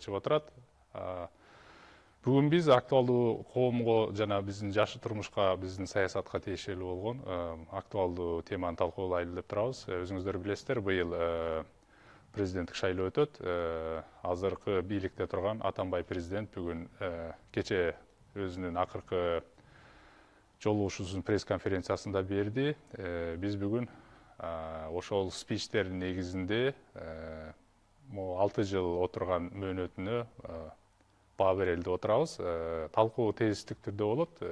чыгып отурат. Бүгүн биз актуалдуу коомго жана биздин жакшы турмушка, биздин саясатка тиешелүү болгон актуалдуу теманы талкуулайлы деп турабыз. Өзүңүздөр билесиздер, быйыл президенттик шайлоо өтөт. Азыркы бийликте турган Атамбай президент бүгүн кече өзүнүн акыркы жолугушуусун пресс-конференциясында берди. Биз бүгүн ошол спичтердин негизинде 6 жыл отурган мөөнөтүнө баа берели деп отурабыз. Талкуу тезистик түрдө болот.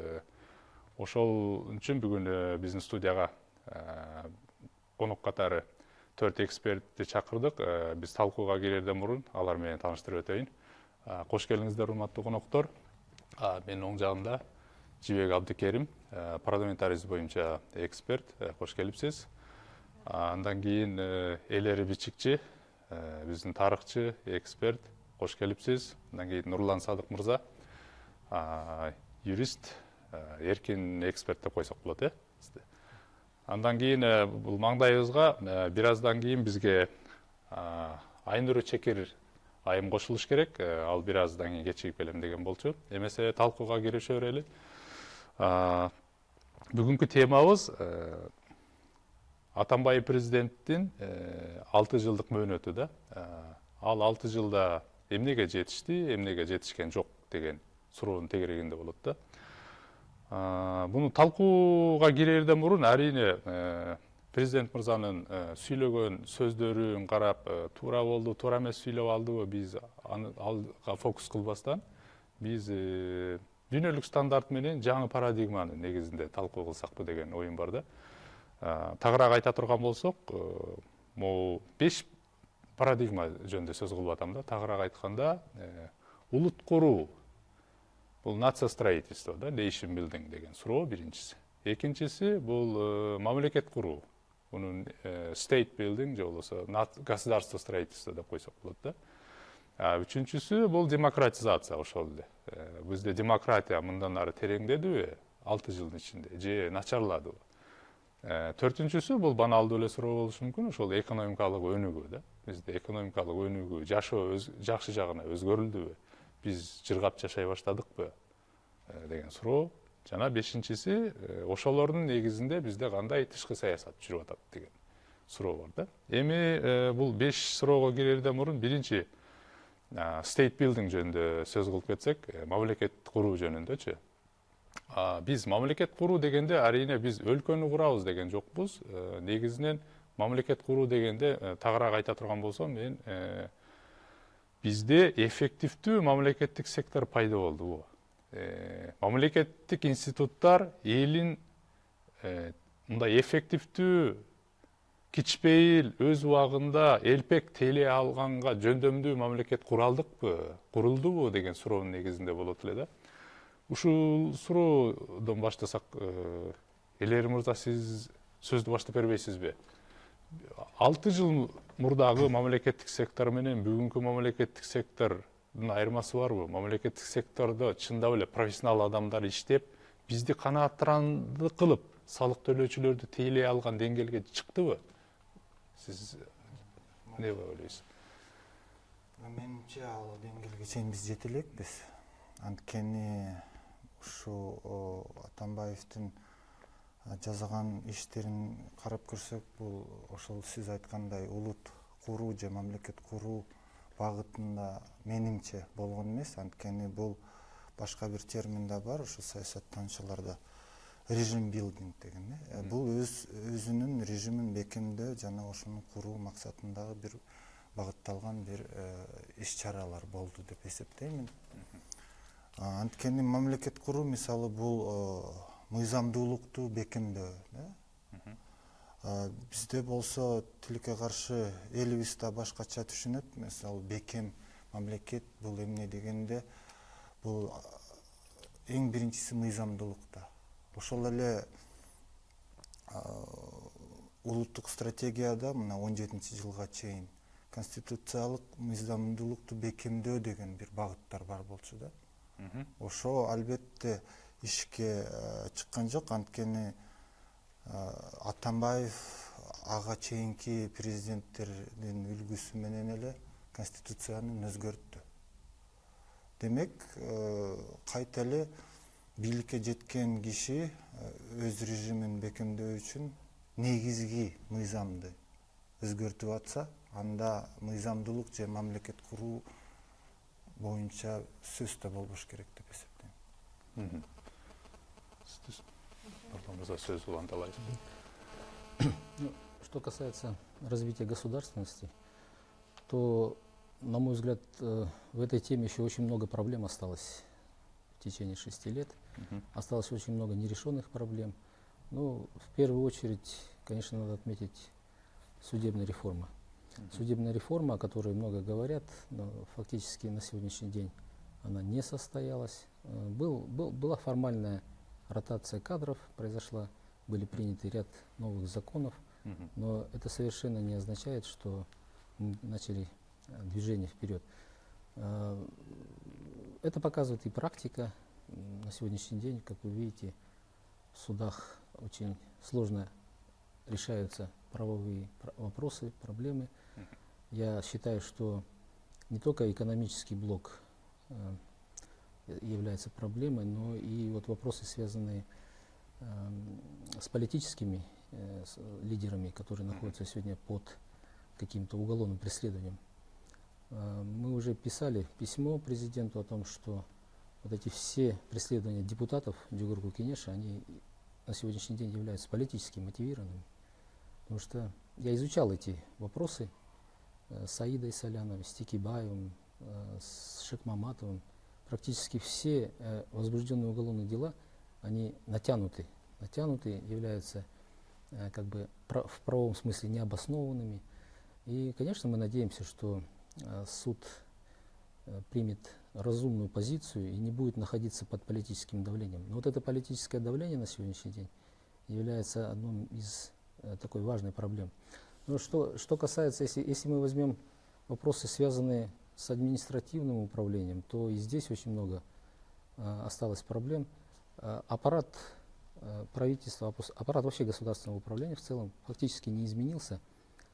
Ошол үчүн бүгүн биздин студияга конок катары 4 экспертти чакырдык. Биз талкууга кирерден мурун алар менен тааныштырып өтөйүн. Кош келиңиздер, урматтуу коноктор. Менин оң жагымда Жибек Абдыкерим, парламентаризм боюнча эксперт. Кош келипсиз. Андан кийин Элери Бичикчи, биздин тарыхчы, эксперт. Кош келипсиз. Андан кийин Нурлан Садык мырза, юрист, эркин эксперт деп койсок болот, Андан кийин бул маңдайыбызга бир аздан кийин бизге Айнура Чекер айым кошулуш керек. Ал бир аздан кийин кечигип келем деген болчу. Эмесе талкууга киришө берели. Бүгүнкү темабыз Атамбай президенттин 6 жылдык мөөнөтү да. Ал 6 жылда эмнеге жетишти, эмнеге жетишкен жок деген суроонун тегерегинде болот да. Буну талкууга кирерден мурун арине президент мырзанын сүйлөгөн сөздөрүн карап, туура болду, туура эмес сүйлөп алдыбы, биз ага фокус кылбастан, биз дүйнөлүк стандарт менен жаңы парадигманын негизинде талкуу кылсакпы деген оюм бар да. Тагыраак айта турган болсок, могу 5 парадигма жөнүндө сөз кылып атам да. Тагыраак айтканда, улут куруу, бул нация строительство да, nation building деген суроо биринчиси. Экинчиси бул мамлекет куруу. Бунун state building же болбосо государство строительство деп койсок болот да. Үчүнчүсү бул демократизация, ошол эле. Бизде демократия мындан ары тереңдедиби 6 жылдын ичинде же начарладыбы? Төртүнчүсү бул баналдуу эле суроо болушу мүмкүн, ошол экономикалык өнүгүү да. Бизде экономикалык өнүгүү, жашоо жакшы жагына өзгөрүлдүбү? Биз жыргап жашай баштадыкпы деген суроо. Жана бешинчиси, ошолордун негизинде бизде кандай тышкы саясат жүрүп атат деген суроо бар да. Эми бул 5 суроого кирерден мурун биринчи state building жөнүндө сөз кылып кетсек, мамлекет куруу жөнүндөчү. Биз мамлекет куруу дегенде арине биз өлкөнү курабыз деген жокпуз. Негизинен мамлекет куруу дегенде тагыраак айта турган болсом, мен бизде эффективдүү мамлекеттик сектор пайда болдубу? Мамлекеттик институттар элин мындай эффективдүү, кичпейил, өз убагында элпек теле алганга жөндөмдүү мамлекет куралдыкпы, курулдубу деген суроонун негизинде болот эле да. Ушул суроодон баштасак, Элери мырза, сиз сөздү баштап бербейсизби? 6 жыл мурдагы мамлекеттик сектор менен бүгүнкү мамлекеттик сектордун айырмасы барбы? Мамлекеттик сектордо чындап эле профессионал адамдар иштеп, бизди канааттандырган кылып, салык төлөөчүлөрдү тейлей алган деңгээлге чыктыбы? Сиз эмне ойлойсуз? Менимче, ал деңгээлге чейин биз жете элекпиз. Анткени ушу Атамбаевдин жазган иштерин карап көрсөк, бул ошол сиз айткандай улут куруу же мамлекет куруу багытында менимче болгон эмес. Анткени бул башка бир термин да бар, ошо саясаттануучуларда режим билдинг деген. Бул өзүнүн режимин бекемдөө жана ошону куруу максатындагы бир багытталган бир иш-чаралар болду деп эсептеймин. Анткени мамлекет куруу мисалы бул мыйзамдуулукту бекемдөө. Бизде болсо тилекке каршы элибиз да башкача түшүнөт. Мисалы бекем мамлекет бул эмне дегенде, бул эң биринчиси мыйзамдуулукта. Ошол эле улуттук стратегияда мына 17-жылга чейин конституциялык мыйзамдуулукту бекемдөө деген бир багыттар бар болчу да. Ошо албетте ишке чыккан жок, анткени Атамбаев ага чейинки президенттердин үлгүсү менен эле конституцияны өзгөрттү. Демек, кайта эле бийликке жеткен киши өз режимин бекемдөө үчүн негизги мыйзамды өзгөртүп атса, анда мыйзамдуулук же мамлекет куруу боюнча сөз да болбош керек деп эсептейм. Сөз уланталайсыз. Что касается развития государственности, то, на мой взгляд, в этой теме еще очень много проблем осталось в течение 6 лет. Осталось очень много нерешенных проблем. Ну, в первую очередь, конечно, надо отметить судебная реформа. Судебная реформа, о которой много говорят, но фактически на сегодняшний день она не состоялась. Была формальная ротация кадров, произошла, были приняты ряд новых законов, но это совершенно не означает, что мы начали движение вперед. Это показывает и практика. На сегодняшний день, как вы видите, в судах очень сложно решаются правовые вопросы, проблемы. Я считаю, что не только экономический блок является проблемой, но и вот вопросы, связанные с политическими лидерами, которые находятся сегодня под каким-то уголовным преследованием. Мы уже писали письмо президенту о том, что вот эти все преследования депутатов Джугурку Кенеша, они на сегодняшний день являются политически мотивированными. Потому что я изучал эти вопросы с Аидой Соляновой, с Текибаевым, с Шекмаматовым. Практически все возбужденные уголовные дела, они натянуты, являются как бы в правовом смысле необоснованными. И, конечно, мы надеемся, что суд примет разумную позицию и не будет находиться под политическим давлением. Но вот это политическое давление на сегодняшний день является одной из такой важной проблем. Но что касается, если мы возьмем вопросы, связанные с административным управлением, то и здесь очень много осталось проблем. Аппарат правительства, аппарат вообще государственного управления в целом фактически не изменился,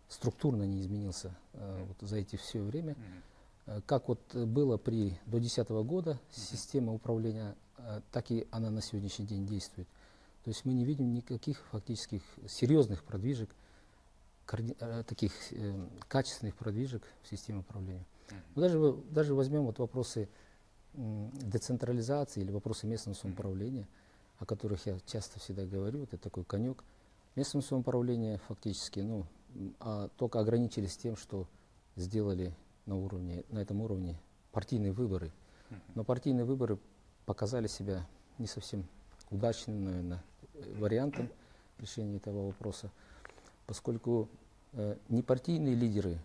структурно не изменился вот за эти все время. Как вот было до 2010 года система управления, так и она на сегодняшний день действует. То есть мы не видим никаких фактических серьезных продвижек, таких качественных продвижек в системе управления. Но даже возьмем вот вопросы децентрализации или вопросы местного самоуправления, о которых я часто всегда говорю, это такой конек. Местное самоуправление фактически только ограничились тем, что сделали на этом уровне партийные выборы. Но партийные выборы показали себя не совсем удачным, наверное, вариантом решения этого вопроса, поскольку не партийные лидеры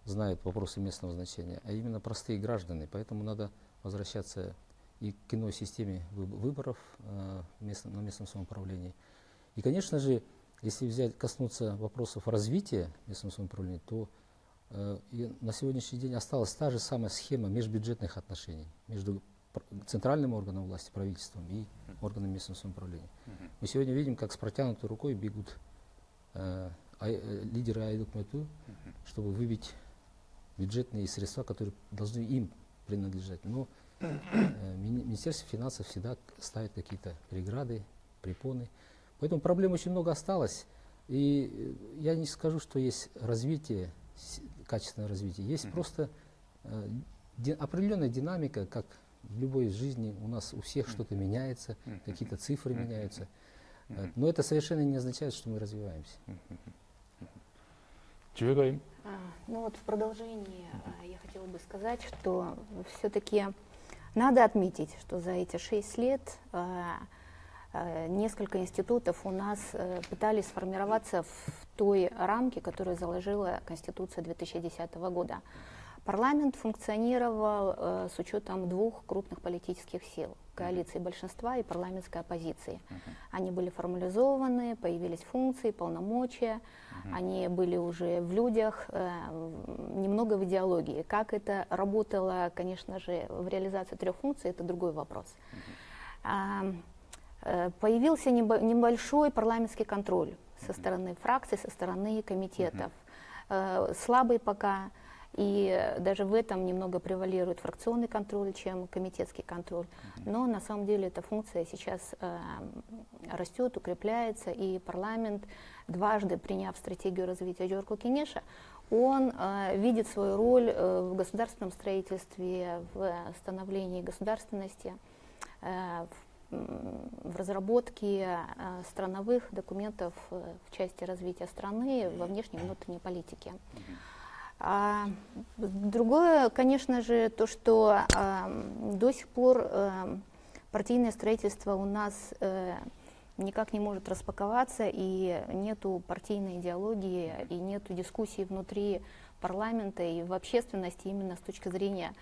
знают вопросы местного значения, а именно простые граждане. Поэтому надо возвращаться и к иной системе выборов на местном самоуправлении. И, конечно же, если коснуться вопросов развития местного самоуправления, то на сегодняшний день осталась та же самая схема межбюджетных отношений между центральным органом власти, правительством и органами местного самоуправления. Мы сегодня видим, как с протянутой рукой бегут лидеры Айдукмету, чтобы выбить бюджетные средства, которые должны им принадлежать. Но Министерство финансов всегда ставит какие-то преграды, препоны. Поэтому проблем очень много осталось. И я не скажу, что есть развитие, качественное развитие. Есть просто определенная динамика, как в любой жизни у нас у всех что-то меняется, какие-то цифры меняются. Но это совершенно не означает, что мы развиваемся. Ну вот в продолжении я хотела бы сказать, что все-таки надо отметить, что за эти 6 лет несколько институтов у нас пытались сформироваться в той рамке, которую заложила Конституция 2010 года. Парламент функционировал с учетом двух крупных политических сил – коалиции большинства и парламентской оппозиции. Они были формализованы, появились функции, полномочия, они были уже в людях, немного в идеологии. Как это работало, конечно же, в реализации трех функций – это другой вопрос. Появился небольшой парламентский контроль со стороны фракций, со стороны комитетов. Слабый пока. И даже в этом немного превалирует фракционный контроль, чем комитетский контроль. Но на самом деле эта функция сейчас растет, укрепляется, и парламент, дважды приняв стратегию развития Джорко Кенеша, он видит свою роль в государственном строительстве, в становлении государственности, в разработке страновых документов в части развития страны во внешней и внутренней политике. Другое, конечно же, то, что до сих пор партийное строительство у нас никак не может распаковаться, и нету партийной идеологии, и нету дискуссий внутри парламента и в общественности именно с точки зрения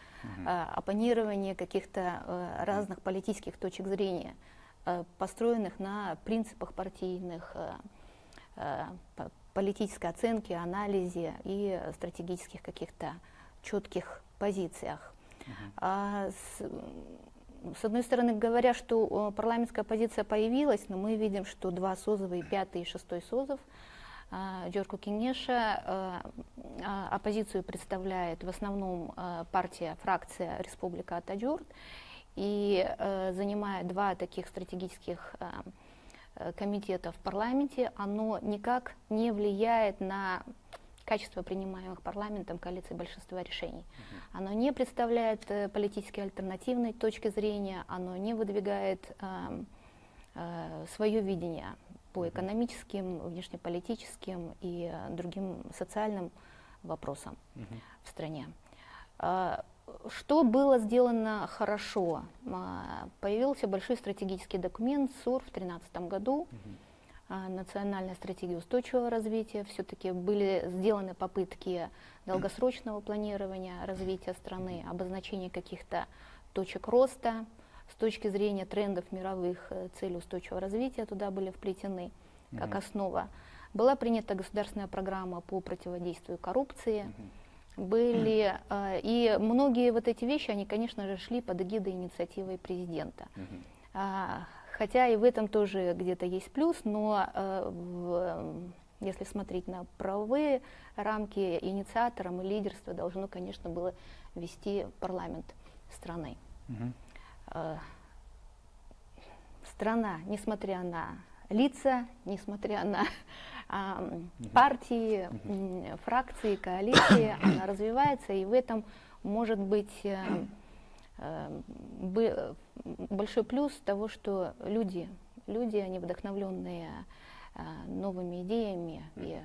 оппонирования каких-то разных политических точек зрения, построенных на принципах партийных, политической оценке, анализе и стратегических каких-то четких позициях. С одной стороны, говоря, что парламентская оппозиция появилась, но мы видим, что два созыва, и пятый, и шестой созыв Джорко Кенеша, оппозицию представляет в основном партия, фракция Республика Атаджурт, и занимая два таких стратегических комитета в парламенте, оно никак не влияет на качество принимаемых парламентом коалиции большинства решений. Оно не представляет политически альтернативной точки зрения, оно не выдвигает свое видение по экономическим, внешнеполитическим и другим социальным вопросам в стране. Что было сделано хорошо? Появился большой стратегический документ СУР в 2013 году, национальная стратегия устойчивого развития. Все-таки были сделаны попытки долгосрочного планирования развития страны, обозначения каких-то точек роста с точки зрения трендов мировых, целей устойчивого развития туда были вплетены как основа. Была принята государственная программа по противодействию коррупции. Были, и многие вот эти вещи, они, конечно же, шли под эгидой инициативы президента. Хотя и в этом тоже где-то есть плюс, но если смотреть на правовые рамки, инициатором и лидерство должно, конечно, было вести парламент страны. Страна, несмотря на лица, несмотря на партии, фракции, коалиции, она развивается, и в этом может быть большой плюс того, что люди, они вдохновленные новыми идеями и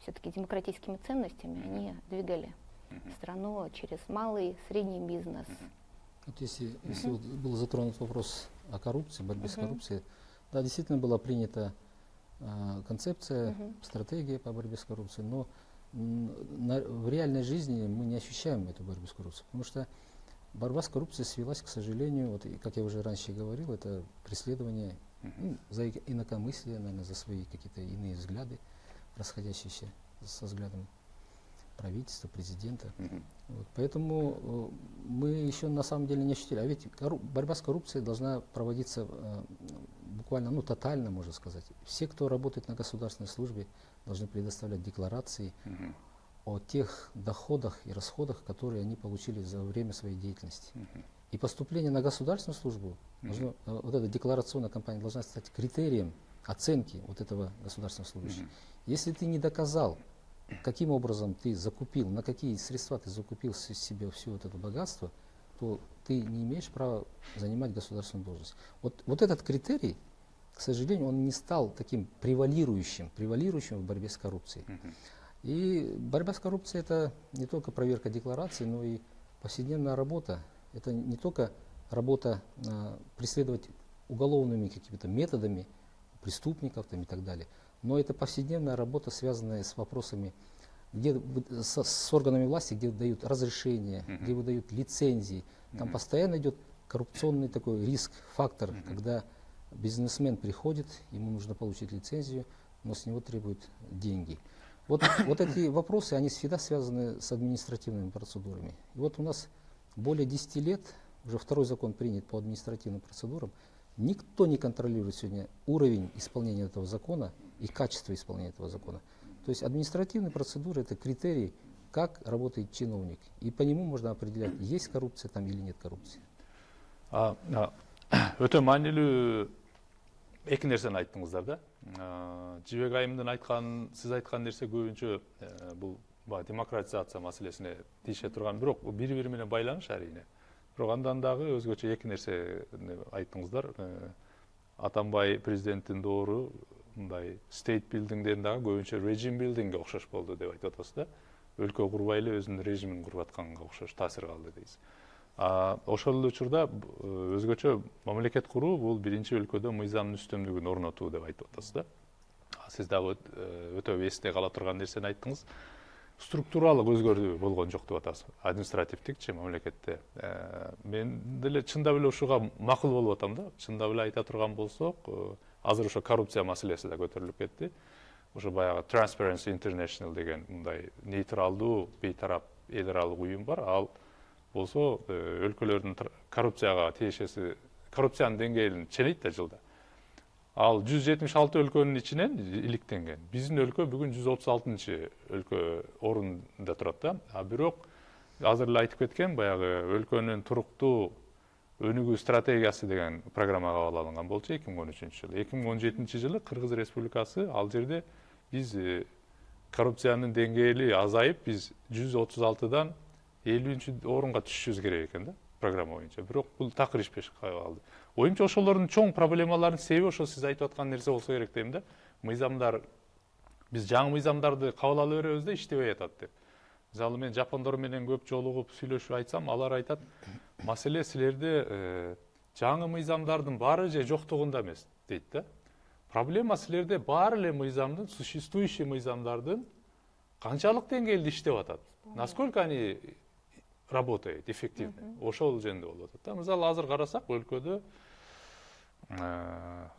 все-таки демократическими ценностями, они двигали страну через малый, средний бизнес. Вот если вот был затронут вопрос о коррупции, борьбе с коррупцией, да, действительно была принята концепция, стратегия по борьбе с коррупцией, но в реальной жизни мы не ощущаем эту борьбу с коррупцией, потому что борьба с коррупцией свелась, к сожалению, вот, как я уже раньше говорил, это преследование за инакомыслие, наверное, за свои какие-то иные взгляды, расходящиеся со взглядом правительства, президента. Вот, поэтому мы еще на самом деле не ощутили. А ведь борьба с коррупцией должна проводиться буквально, тотально, можно сказать. Все, кто работает на государственной службе, должны предоставлять декларации о тех доходах и расходах, которые они получили за время своей деятельности. И поступление на государственную службу, вот эта декларационная кампания должна стать критерием оценки вот этого государственного служащего. Если ты не доказал, каким образом ты закупил, на какие средства ты закупил себе все вот это богатство, то ты не имеешь права занимать государственную должность. Вот этот критерий, к сожалению, он не стал таким превалирующим в борьбе с коррупцией. И борьба с коррупцией — это не только проверка деклараций, но и повседневная работа. Это не только работа преследовать уголовными какими-то методами преступников и так далее, но это повседневная работа, связанная с вопросами, с органами власти, где выдают разрешения, где выдают лицензии. Там постоянно идет коррупционный такой риск, фактор, когда бизнесмен приходит, ему нужно получить лицензию, но с него требуют деньги. Вот эти вопросы, они всегда связаны с административными процедурами. И вот у нас более 10 лет, уже второй закон принят по административным процедурам, никто не контролирует сегодня уровень исполнения этого закона и качество исполнения этого закона. То есть административные процедуры — это критерий как работает чиновник. И по нему можно определять, есть коррупция там или нет коррупции. Өтө маанилүү эки нерсени айттыңыздар да. Жибек айымдын айткан, сиз айткан нерсе көбүнчө бул демократизация маселесине тийише турган, бирок бири бири менен байланыш әрине. Бирок андан дагы өзгөчө эки нерсени айттыңыздар. Атамбай президенттин доору мындай state buildingден дагы көбүнчө regime buildingге окшош болду деп айтып атасыз да. Өлкө курбай эле өзүнүн режимин куруп атканга окшош таасир калды дейсиз. Ошол эле учурда өзгөчө мамлекет куруу бул биринчи өлкөдө мыйзамдын үстөмдүгүн орнотуу деп айтып атасыз да. Сиз дагы өтө эсте кала турган нерсени айттыңыз. Структуралык өзгөрүү болгон жок деп атасыз. Административдикчи мамлекетте. Мен деле чындап эле ушуга макул болуп атам да. Чындап эле айта турган болсок, азыр ошо коррупция маселеси да көтөрүлүп кетти. Ошо баягы Transparency International деген мындай нейтралдуу, бейтарап эл аралык уюм бар. Ал болсо өлкөлөрдүн коррупцияга тиешеси, коррупциянын деңгээлин ченейт да жылда. Ал 176 өлкөнүн ичинен иликтенген. Биздин өлкө бүгүн 136 өлкө орунда турат да. Бирок азыр эле айтып кеткен баягы өлкөнүн туруктуу өнүгүү стратегиясы деген программага кабыл алынган болчу 2013 жылы. 2017 жылы Кыргыз Республикасы ал жерде биз коррупциянын деңгээли азайып, биз 136дан 50 орунга түшүшүбүз керек экен да, программа боюнча. Бирок бул такыр ишпеш калды. Оюмча ошолордун чоң проблемаларынын себеби ошо сиз айтып аткан нерсе болсо керек дейм да. Мыйзамдар, биз жаңы мыйзамдарды кабыл ала беребиз да, иштебей атат деп. Мисалы мен жапондор менен көп жолугуп сүйлөшүп айтсам, алар айтат, маселе силерде жаңы мыйзамдардын баары же жоктугунда эмес дейт да. Проблема силерде баары эле мыйзамдын, существующий мыйзамдардын канчалык деңгээлде иштеп атат. Насколько они работают эффективно. Ошол жөнүндө болуп атат. Мисалы азыр карасак, өлкөдө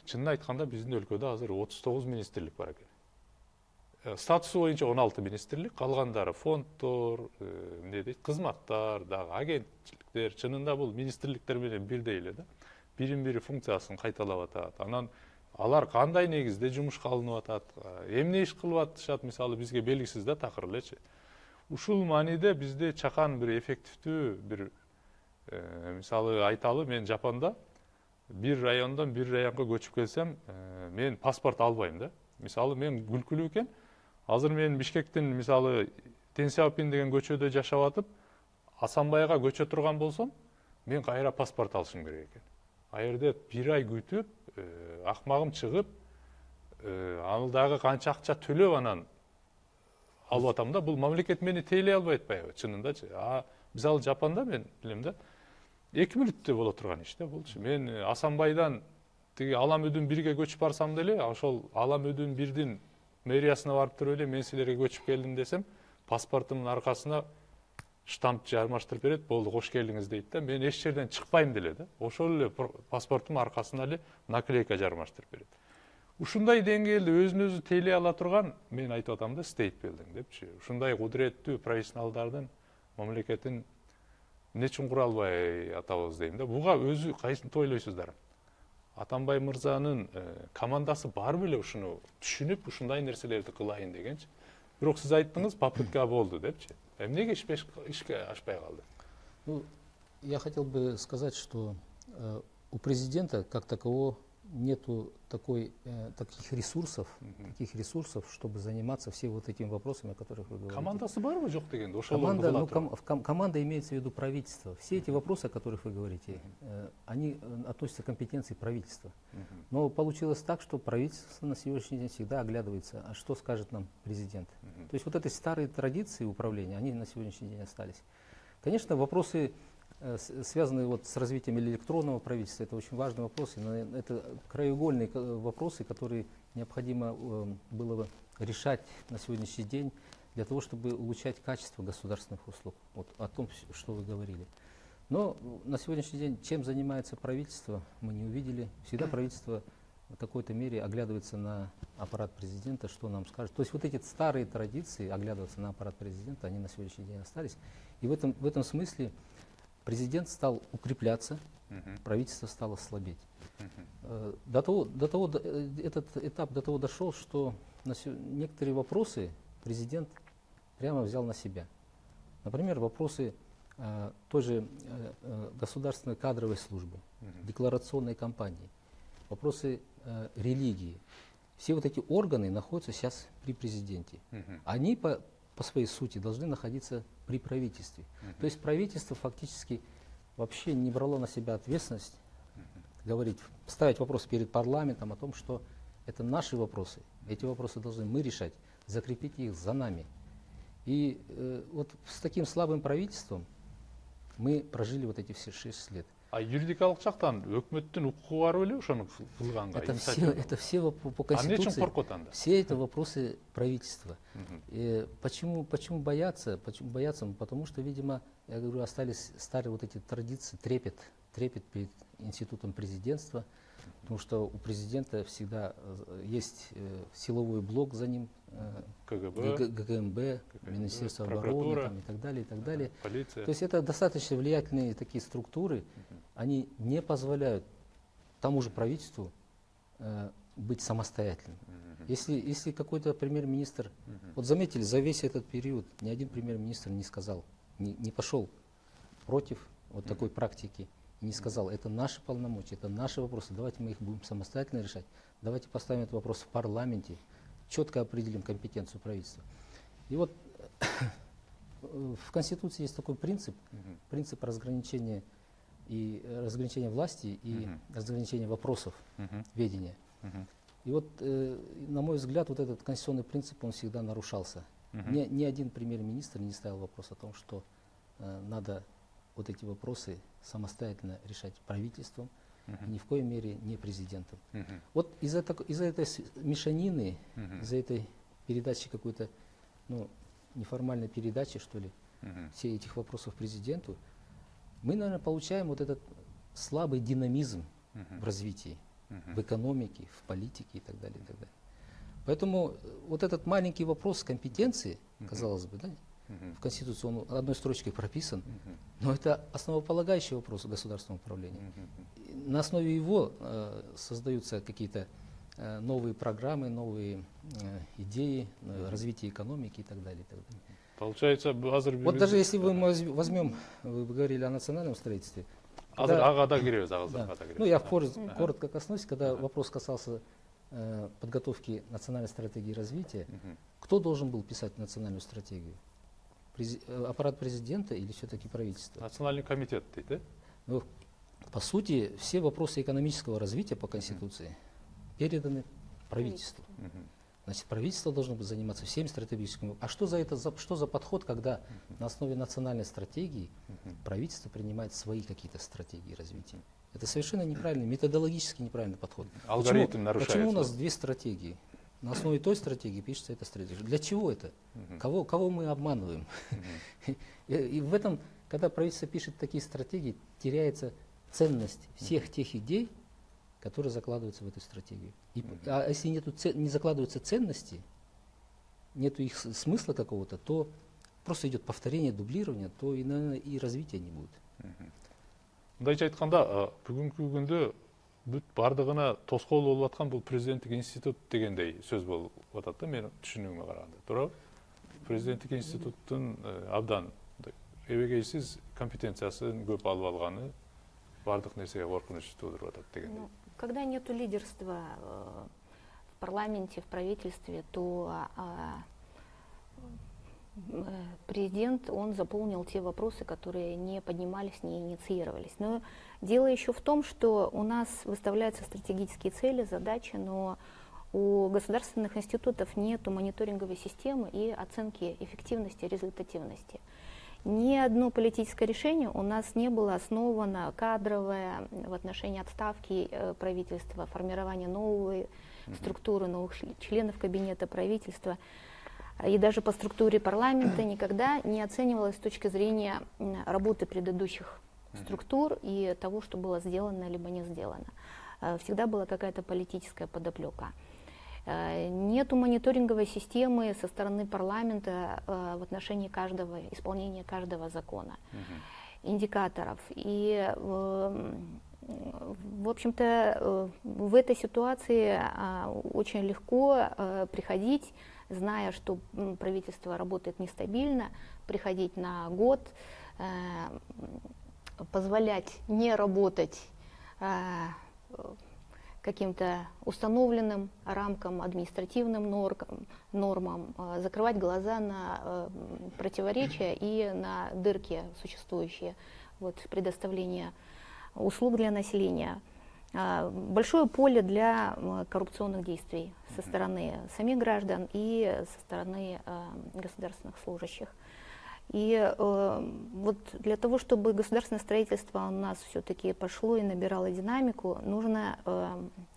чынын айтканда биздин өлкөдө азыр 39 министрлик бар экен. Статусу боюнча 16 министрлик, калгандары фонддор, эмне дейт, кызматтар, дагы агенттиктер, чынында бул министрликтер менен бирдей эле да. Бирин-бири функциясын кайталап атат. Анан алар кандай негизде жумушка алынып атат, эмне иш кылып атышат, мисалы бизге белгисиз да, такыр элечи. Ушул мааниде бизде чакан бир эффективдүү бир мисалы айталы, мен Жапонда бир райондон бир районго көчүп келсем, мен паспорт албайм да. Мисалы мен күлкүлүү экен. Азыр мен Бишкектин мисалы Тенсяопин деген көчөдө жашап атып, Асанбайга көчө турган болсом, мен кайра паспорт алышым керек экен. Ал жерде бир ай күтүп, акмагым чыгып, ал дагы канча акча төлөп анан алып атам да. Бул мамлекет мени тейлей албай атпайбы, чынындачы. Мисалы Жапонда мен билем да, 2 мүнөттө боло турган иш да болчу. Мен Асанбайдан тиги Алам Өдүн 1ге көчүп барсам деле, ошол Алам Өдүн 1дин мэриясына барып туруп эле, мен силерге көчүп келдим десем, паспортумдун аркасына штамп жармаштырып берет, болду, кош келдиңиз дейт да. Мен эч жерден чыкпайм деле да. Ошол эле паспорттун аркасына эле наклейка жармаштырып берет. Ушундай деңгээлде өзүн өзү тейлей ала турган, мен айтып атам да, state building депчи. Ушундай кудуреттүү профессионалдардын мамлекетин эмне үчүн кура албай атабыз дейм да. Буга өзү кайсынты ойлойсуздар? Атамбай мырзанын командасы бар беле ушуну түшүнүп, ушундай нерселерди кылайын дегенчи. Бирок сиз айттыңыз, попытка болду депчи. Эмнеге ишке ашпай калды? Ну, я хотел бы сказать, что у президента как такового нету таких ресурсов, чтобы заниматься все вот этими вопросами, о которых вы говорите. Командасы барбы жок дегенде? Команда имеется в виду правительство. Все эти вопросы, о которых вы говорите, они относятся к компетенции правительства. Но получилось так, что правительство на сегодняшний день всегда оглядывается, а что скажет нам президент. То есть вот эти старые традиции управления, они на сегодняшний день остались. Конечно, вопросы, связанные вот с развитием электронного правительства, это очень важный вопрос. Это краеугольные вопросы, которые необходимо было бы решать на сегодняшний день для того, чтобы улучшать качество государственных услуг. Вот о том, что вы говорили. Но на сегодняшний день чем занимается правительство, мы не увидели. Всегда правительство в какой-то мере оглядывается на аппарат президента, что нам скажет. То есть вот эти старые традиции оглядываться на аппарат президента, они на сегодняшний день остались. И в этом смысле президент стал укрепляться, правительство стало слабеть. Этот этап до того дошел, что некоторые вопросы президент прямо взял на себя. Например, вопросы той же государственной кадровой службы, декларационной кампании, вопросы религии. Все вот эти органы находятся сейчас при президенте. Они по своей сути должны находиться при правительстве. То есть правительство фактически вообще не брало на себя ответственность говорить, ставить вопрос перед парламентом о том, что это наши вопросы. Эти вопросы должны мы решать, закрепить их за нами. И вот с таким слабым правительством мы прожили вот эти все 6 лет. А юридикалык жактан өкмөттүн укугу бар беле ошону кылганга? Это все по Конституции. коркот анда? Все это вопросы правительства. Почему боятся? Почему боятся? Ну, потому что, видимо, я говорю, остались старые вот эти традиции, трепет перед институтом президентства, потому что у президента всегда есть силовой блок за ним, ГКМБ, Министерство обороны там, и так далее. Полиция. То есть это достаточно влиятельные такие структуры, они не позволяют тому же правительству быть самостоятельным. Если какой-то премьер-министр, вот заметили, за весь этот период ни один премьер-министр не сказал, не пошел против вот такой практики, и не сказал, это наши полномочия, это наши вопросы, давайте мы их будем самостоятельно решать, давайте поставим этот вопрос в парламенте, четко определим компетенцию правительства. И вот в Конституции есть такой принцип разграничения власти и разграничения вопросов ведения. И вот, на мой взгляд, вот этот конституционный принцип, он всегда нарушался. Ни один премьер-министр не ставил вопрос о том, что надо вот эти вопросы самостоятельно решать правительством, и ни в коей мере не президентом. Вот из-за этой мешанины, из-за этой передачи какой-то, неформальной передачи, что ли, всех этих вопросов президенту, мы, наверное, получаем вот этот слабый динамизм в развитии, в экономике, в политике и так далее, и так далее. Поэтому вот этот маленький вопрос компетенции, казалось бы, да, в Конституции он одной строчкой прописан, но это основополагающий вопрос государственного управления. На основе его создаются какие-то новые программы, новые идеи, развитие экономики и так далее. И так далее. Получается, вот даже если мы возьмем, вы говорили о национальном строительстве. Я коротко коснусь, когда вопрос касался подготовки национальной стратегии развития, кто должен был писать национальную стратегию? Аппарат президента или все-таки правительство? Национальный комитет, да? Ну, по сути, все вопросы экономического развития по Конституции переданы правительству. Значит, правительство должно быть заниматься всеми стратегическими. А что за подход, когда на основе национальной стратегии правительство принимает свои какие-то стратегии развития? Это совершенно неправильный, методологически неправильный подход. Алгоритм нарушается. Почему у нас 2 стратегии? На основе той стратегии пишется эта стратегия. Для чего это? Кого мы обманываем? И в этом, когда правительство пишет такие стратегии, теряется ценность всех тех идей, которые закладываются в эту стратегию. А если не закладываются ценности, нет их смысла какого-то, то просто идет повторение, дублирование, то и, наверное, и развития не будет. Мындайча айтканда, бүгүнкү күндө бүт бардыгына тоскоол болуп аткан бул президенттик институт дегендей сөз болуп атат да, менин түшүнүгүмө караганда. Туурабы? Президенттик институттун абдан эбегейсиз компетенциясын көп алып алганы бардык нерсеге коркунуч туудуруп атат дегендей. Когда нет лидерства в парламенте, в правительстве, то президент, он заполнил те вопросы, которые не поднимались, не инициировались. Но дело еще в том, что у нас выставляются стратегические цели, задачи, но у государственных институтов нет мониторинговой системы и оценки эффективности, результативности. Ни одно политическое решение у нас не было основано кадровое в отношении отставки правительства, формирования новой структуры, новых членов кабинета правительства. И даже по структуре парламента никогда не оценивалось с точки зрения работы предыдущих структур и того, что было сделано либо не сделано. Всегда была какая-то политическая подоплека. Нету мониторинговой системы со стороны парламента в отношении исполнения каждого закона, индикаторов. И, в общем-то, в этой ситуации очень легко приходить, зная, что правительство работает нестабильно, приходить на год, позволять не работать каким-то установленным рамкам, административным нормам, закрывать глаза на противоречия и на дырки существующие вот, в предоставлении услуг для населения. Большое поле для коррупционных действий со стороны самих граждан и со стороны государственных служащих. И вот для того, чтобы государственное строительство у нас все-таки пошло и набирало динамику, нужно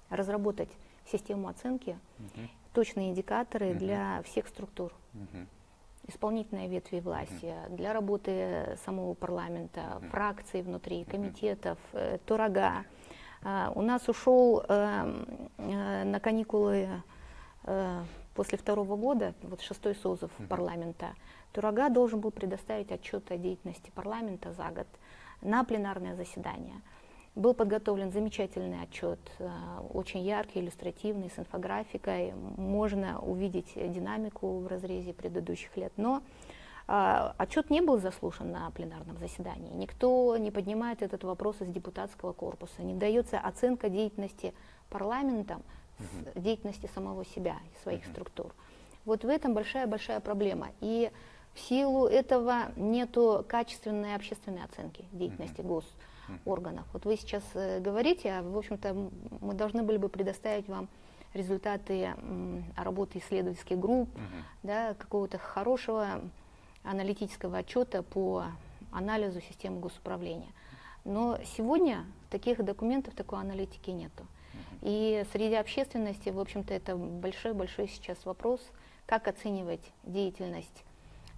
разработать систему оценки, точные индикаторы для всех структур. Исполнительной ветви власти, для работы самого парламента, фракций внутри, комитетов, Турага. У нас ушел на каникулы после 2-го года, вот 6-й созыв парламента, Турага должен был предоставить отчет о деятельности парламента за год на пленарное заседание. Был подготовлен замечательный отчет, очень яркий, иллюстративный, с инфографикой. Можно увидеть динамику в разрезе предыдущих лет. Но отчет не был заслушан на пленарном заседании. Никто не поднимает этот вопрос из депутатского корпуса. Не дается оценка деятельности парламентом, деятельности самого себя и своих структур. Вот в этом большая-большая проблема. И в силу этого нету качественной общественной оценки деятельности госорганов. Вот вы сейчас говорите, а в общем-то мы должны были бы предоставить вам результаты работы исследовательских групп, да, какого-то хорошего аналитического отчета по анализу системы госуправления. Но сегодня таких документов, такой аналитики нету. И среди общественности, в общем-то, это большой-большой сейчас вопрос, как оценивать деятельность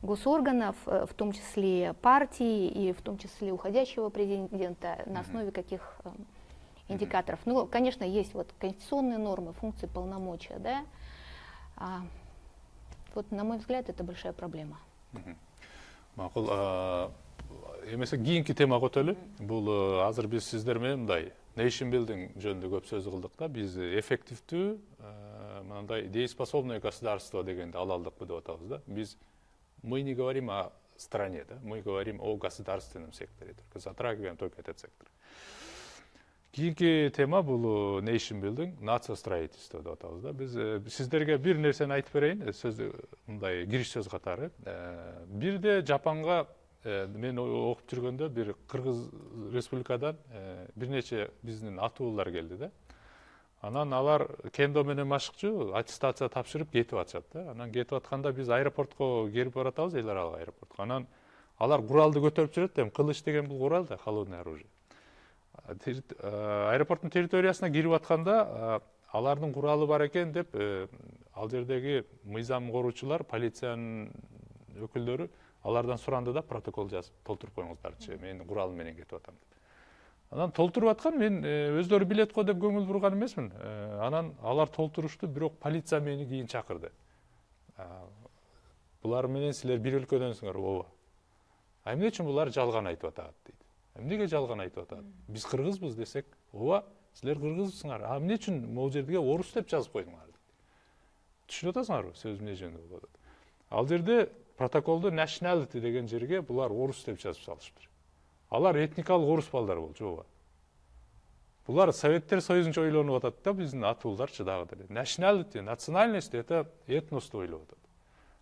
госорганов, в том числе партии и в том числе уходящего президента, на основе каких индикаторов. Ну, конечно, есть вот конституционные нормы, функции, полномочия, да. Вот, на мой взгляд, это большая проблема. Макул, эмесе кийинки тема көтөлү. Бул азыр биз сиздер менен мындай Nation Building жөнүндө көп сөз кылдык да, биз эффективдүү мындай дееспособное государство дегенди ала алдыкпы деп атабыз да. Мы не говорим о стране, да? Мы говорим о государственном секторе, только затрагиваем только этот сектор. Кийинки тема бул Nation Building, нация строительства деп атабыз да. Биз сиздерге бир нерсени айтып берейин, сөз мындай кириш сөз катары. Бирде Жапонга мен окуп жүргөндө бир Кыргыз республикадан бир нече биздин атуулар келди да. Анан алар кендо менен машыкчу аттестация тапшырып кетип атышат да. Анан кетип атканда биз аэропортко келип баратабыз, эл аралык аэропортко. Анан алар куралды көтөрүп жүрөт, эми кылыч деген бул курал да, холодное оружие. Аэропорттун территориясына кирип атканда алардын куралы бар экен деп ал жердеги мыйзам коруучулар, полициянын өкүлдөрү алардан суранды да, протокол жазып толтуруп коюңуздарчы, мен куралым менен кетип атам деп. Анан толтуруп аткан, мен өздөрү билет го деп көңүл бурган эмесмин. Анан алар толтурушту, бирок полиция мени кийин чакырды. Булар менен силер бир өлкөдөнсүңөр, ооба. Эмне үчүн булар жалган айтып атат дейт. Эмнеге жалган айтып атат? Биз кыргызбыз десек, ооба, силер кыргызсыңар. Эмне үчүн могу жерге орус деп жазып койдуңар? Түшүнүп атасыңарбы, сөз эмне жөнүндө болуп атат? Ал жерде протоколдо nationality деген жерге булар орус деп жазып салышыптыр. Алар этникалык орус балдар болчу, ооба. Булар Советтер Союзунча ойлонуп атат да, биздин атууларчы дагы деле. Nationality, национальность это этносту ойлоп атат.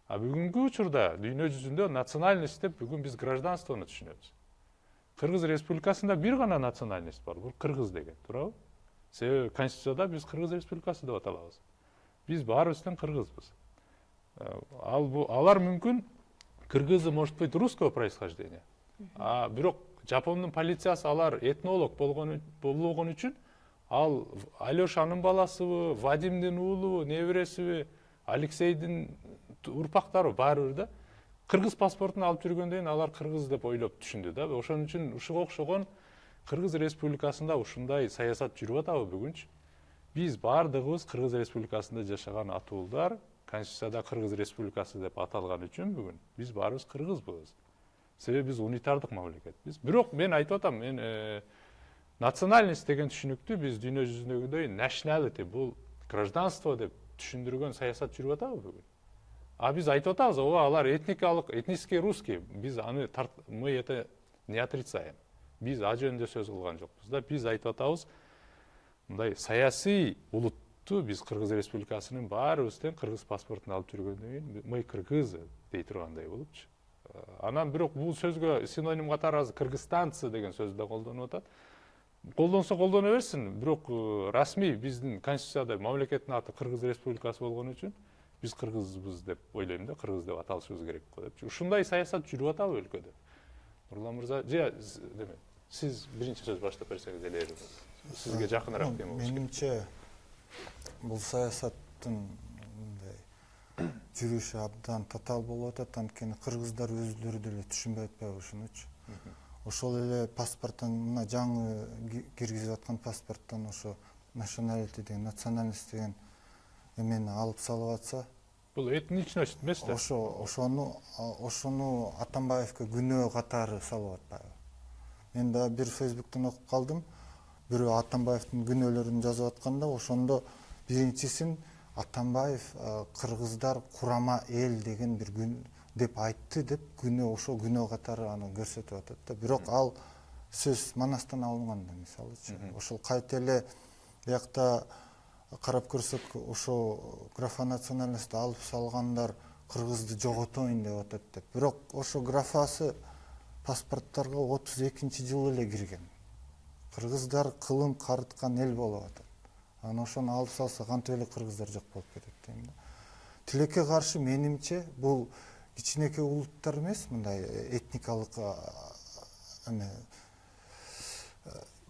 А бүгүнкү учурда дүйнө жүзүндө национальность деп бүгүн биз гражданствону түшүнөбүз. Кыргыз республикасында бир гана национальность бар, бул кыргыз деген, туурабы? Себеби конституцияда биз Кыргыз республикасы деп аталабыз. Биз баарыбыз тең кыргызбыз. Алар мүмкүн кыргызы может быть русского происхождения. А бирок Жапондун полициясы алар этнолог болгон үчүн ал Алешанын баласыбы, Вадимдин уулубу, небересиби, Алексейдин урпактары баарыбир да. Кыргыз паспортун алып жүргөндөн кийин алар кыргыз деп ойлоп түшүндү да. Ошон үчүн ушуга окшогон Кыргыз республикасында ушундай саясат жүрүп атабы бүгүнчү? Биз баардыгыбыз Кыргыз республикасында жашаган атуулар, Конституцияда Кыргыз республикасы деп аталган үчүн бүгүн биз баарыбыз кыргызбыз. Себеби биз унитардык мамлекетпиз. Бирок мен айтып атам, мен национальность деген түшүнүктү биз дүйнө жүзүндөгүдөй nationality, бул гражданство деп түшүндүргөн саясат жүрүп атабы бүгүн? А биз айтып атабыз, ооба алар этнический русский, мы это не отрицаем. Биз а жөнүндө сөз кылган жокпуз да. Биз айтып атабыз, мындай саясий улутту биз Кыргыз Республикасынын баарыбыздын кыргыз паспортун алып жүргөндөн кийин мы кыргызы дей тургандай болупчу. Анан бирок бул сөзгө синоним катары азыр кыргызстанцы деген сөздү да колдонуп атат. Колдонсо колдоно берсин, бирок расмий биздин конституцияда мамлекеттин аты Кыргыз Республикасы болгон үчүн биз кыргызбыз деп ойлойм да, кыргыз деп аталышыбыз керек го деп. Ушундай саясат жүрүп атабы өлкөдө? Нурлан мырза, сиз биринчи сөз баштап берсеңиз эле, сизге жакыныраак тема болуш керек. Менимче бул саясаттын мындай жүрүшү абдан татаал болуп атат, анткени кыргыздар өздөрү деле түшүнбөй атпайбы ушунучу. Ошол эле паспорттон, мына жаңы киргизип аткан паспорттон ошо националити деген, национальность деген эмени алып салып атса, Бул этничность эмес да. ошону Атамбаевке күнөө катары салып атпайбы. Мен да бир Фейсбуктан окуп калдым. Бирөө Атамбаевдин күнөөлөрүн жазып атканда, ошондо биринчисин Атамбаев кыргыздар курама эл деген бир күн деп айтты деп ошо күнөө катары аны көрсөтүп атат да. Бирок ал сөз Манастан алынган да, мисалычы. Ошол кайта эле биякта карап көрсөк, ошо графа национальности алып салгандар кыргызды жоготоюн деп атат деп. Бирок ошо графасы паспорттарга 32-жылы эле кирген. Кыргыздар кылым карыткан эл болуп атат. Анан ошону алып салса кантип эле кыргыздар жок болуп кетет дейм да. Тилекке каршы менимче бул кичинекей улуттар эмес, мындай этникалык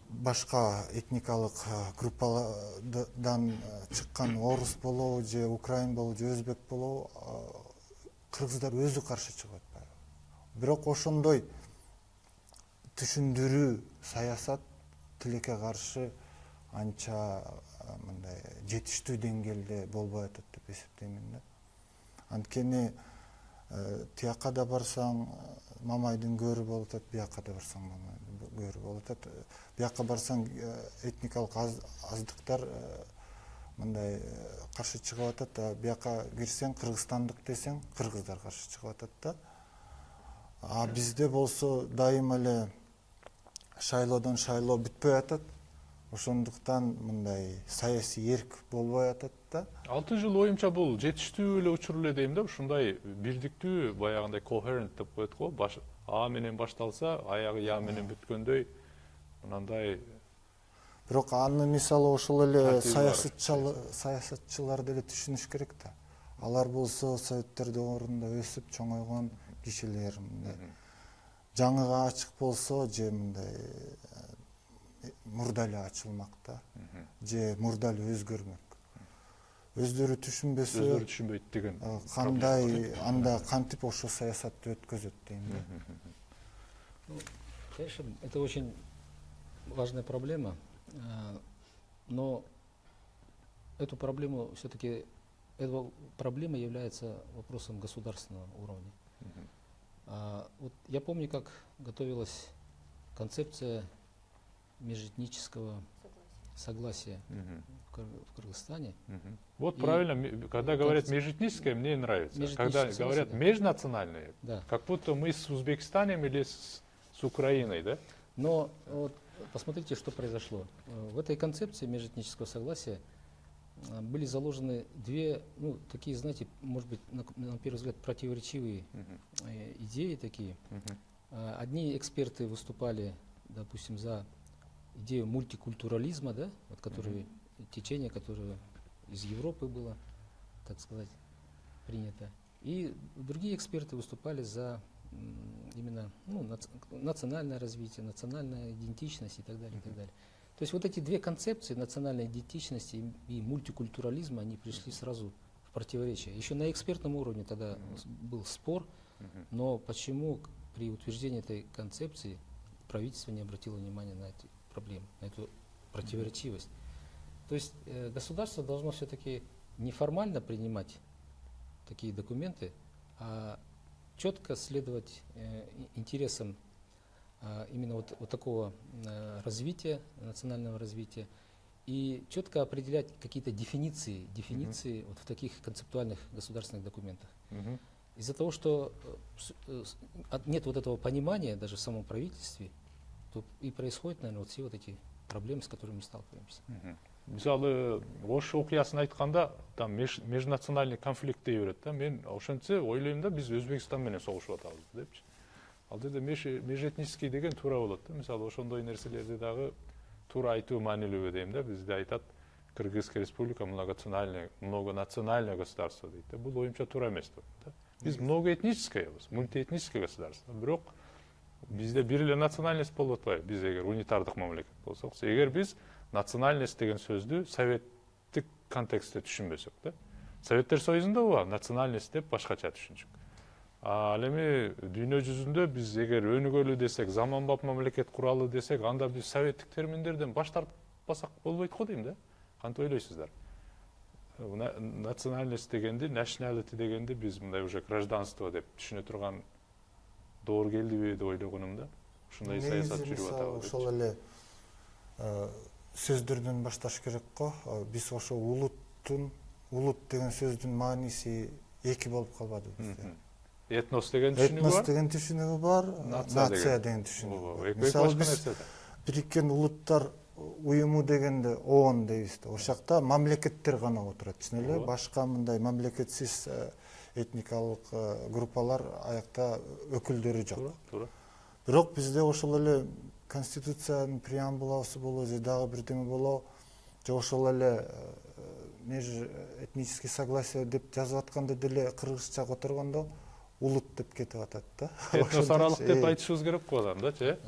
башка этникалык группадан чыккан орус болобу же украин болобу же өзбек болобу, кыргыздар өзү каршы чыгып атпайбы. Бирок ошондой түшүндүрүү саясат тилекке каршы анча мындай жетиштүү деңгээлде болбой атат деп эсептеймин да. Анткени тияка да барсаң Мамайдын көрү болуп атат, бияка да барсаң Мамайдын көрү болуп атат. Бияка барсаң этникалык аздыктар мындай каршы чыгып атат, бияка кирсең кыргызстандык десең кыргыздар каршы чыгып атат да. А бизде болсо дайыма эле шайлоодон шайлоо бүтпөй атат. Ошондуктан мындай саясий эрк болбой атат да. 6 жыл оюмча бул жетиштүү эле учур эле дейм да. Ушундай бирдиктүү, баягындай coherent деп коет го. А менен башталса, аягы Я менен бүткөндөй мынандай. Бирок аны мисалы ошол эле саясатчылар деле түшүнүш керек да. Алар болсо Советтер доорунда өсүп чоңойгон кишилер, жаңыга ачык болсо же мындай мурда эле ачылмак да, же мурда эле өзгөрмөк. Өздөрү түшүнбөсө, Өздөрү түшүнбөйт деген. Кандай анда кантип ошол саясатты өткөзөт дейм да. Конечно, это очень важная проблема, но эту проблему все-таки, эта проблема является вопросом государственного уровня. Вот я помню, как готовилась концепция межэтнического согласия в Кыргызстане. Вот правильно, когда говорят межэтническое, мне нравится. Когда говорят межнациональное, да, как будто мы с Узбекистаном или с Украиной, да? Но вот посмотрите, что произошло. В этой концепции межэтнического согласия были заложены две, ну, такие, знаете, может быть, на первый взгляд, противоречивые идеи такие. Одни эксперты выступали, допустим, за идею мультикультурализма, да, вот, который, течение, которое из Европы было, так сказать, принято. И другие эксперты выступали за именно национальное развитие, национальная идентичность и так далее, и так далее. То есть вот эти две концепции национальной идентичности и мультикультурализма, они пришли сразу в противоречие. Еще на экспертном уровне тогда был спор, но почему при утверждении этой концепции правительство не обратило внимания на эти проблемы, на эту противоречивость? То есть государство должно все-таки не формально принимать такие документы, а четко следовать интересам именно вот такого развития, национального развития, и четко определять какие-то дефиниции вот в таких концептуальных государственных документах. Из-за того, что нет вот этого понимания даже в самом правительстве, то и происходят, наверное, вот все вот эти проблемы, с которыми мы сталкиваемся. Мисалы ошо окуясын айтканда там межнациональный конфликт дей берет да. Мен ошентсе ойлойм да биз Өзбекстан менен согушуп атабыз депчи. Ал жерде межэтнический деген туура болот да. Мисалы ошондой нерселерди дагы туура айтуу маанилүүбү дейм да. Бизде айтат Кыргызская республика многонациональное государство дейт да. Бул оюмча туура эмес да. Биз многоэтническоебиз, мультиэтническое государство. Бирок бизде бир эле национальность болуп атпайбы. Биз эгер унитардык мамлекет болсок, эгер биз национальность деген сөздү советтик контекстте түшүнбөсөк да. Советтер Союзунда бар национальность деп башкача түшүнчүк. Ал эми дүйнө жүзүндө биз эгер өнүгөлү десек, заманбап мамлекет куралы десек, анда биз советтик терминдерден баш тартпасак болбойт го дейм да. Кантип ойлойсуздар? Национальность дегенди, nationality дегенди биз мындай уже гражданство деп түшүнө турган доор келдиби деп ойлогонум да. Ушундай саясат жүрүп атабы. Ошол эле сөздөрдөн башташ керек го. Биз ошо улут деген сөздүн мааниси эки болуп калбады бизде. Этнос деген түшүнүгү бар. Этнос деген түшүнүгү бар, нация деген түшүнүгү бар. Мисалы биз Бириккен Улуттар уюму дегенде ООН дейбиз да. Ошол жакта мамлекеттер гана отурат, түшүнөлү. Башка мындай мамлекетсиз этникалык группалар аякта өкүлдөрү жок. Туура. Бирок бизде ошол эле конституциянын преамбуласы болобу же дагы бирдеме болобу, же ошол эле межэтнический согласие деп жазып атканда деле кыргызча которгондо улут деп кетип атат да. Этнос аралык деп айтышыбыз керек го азанда,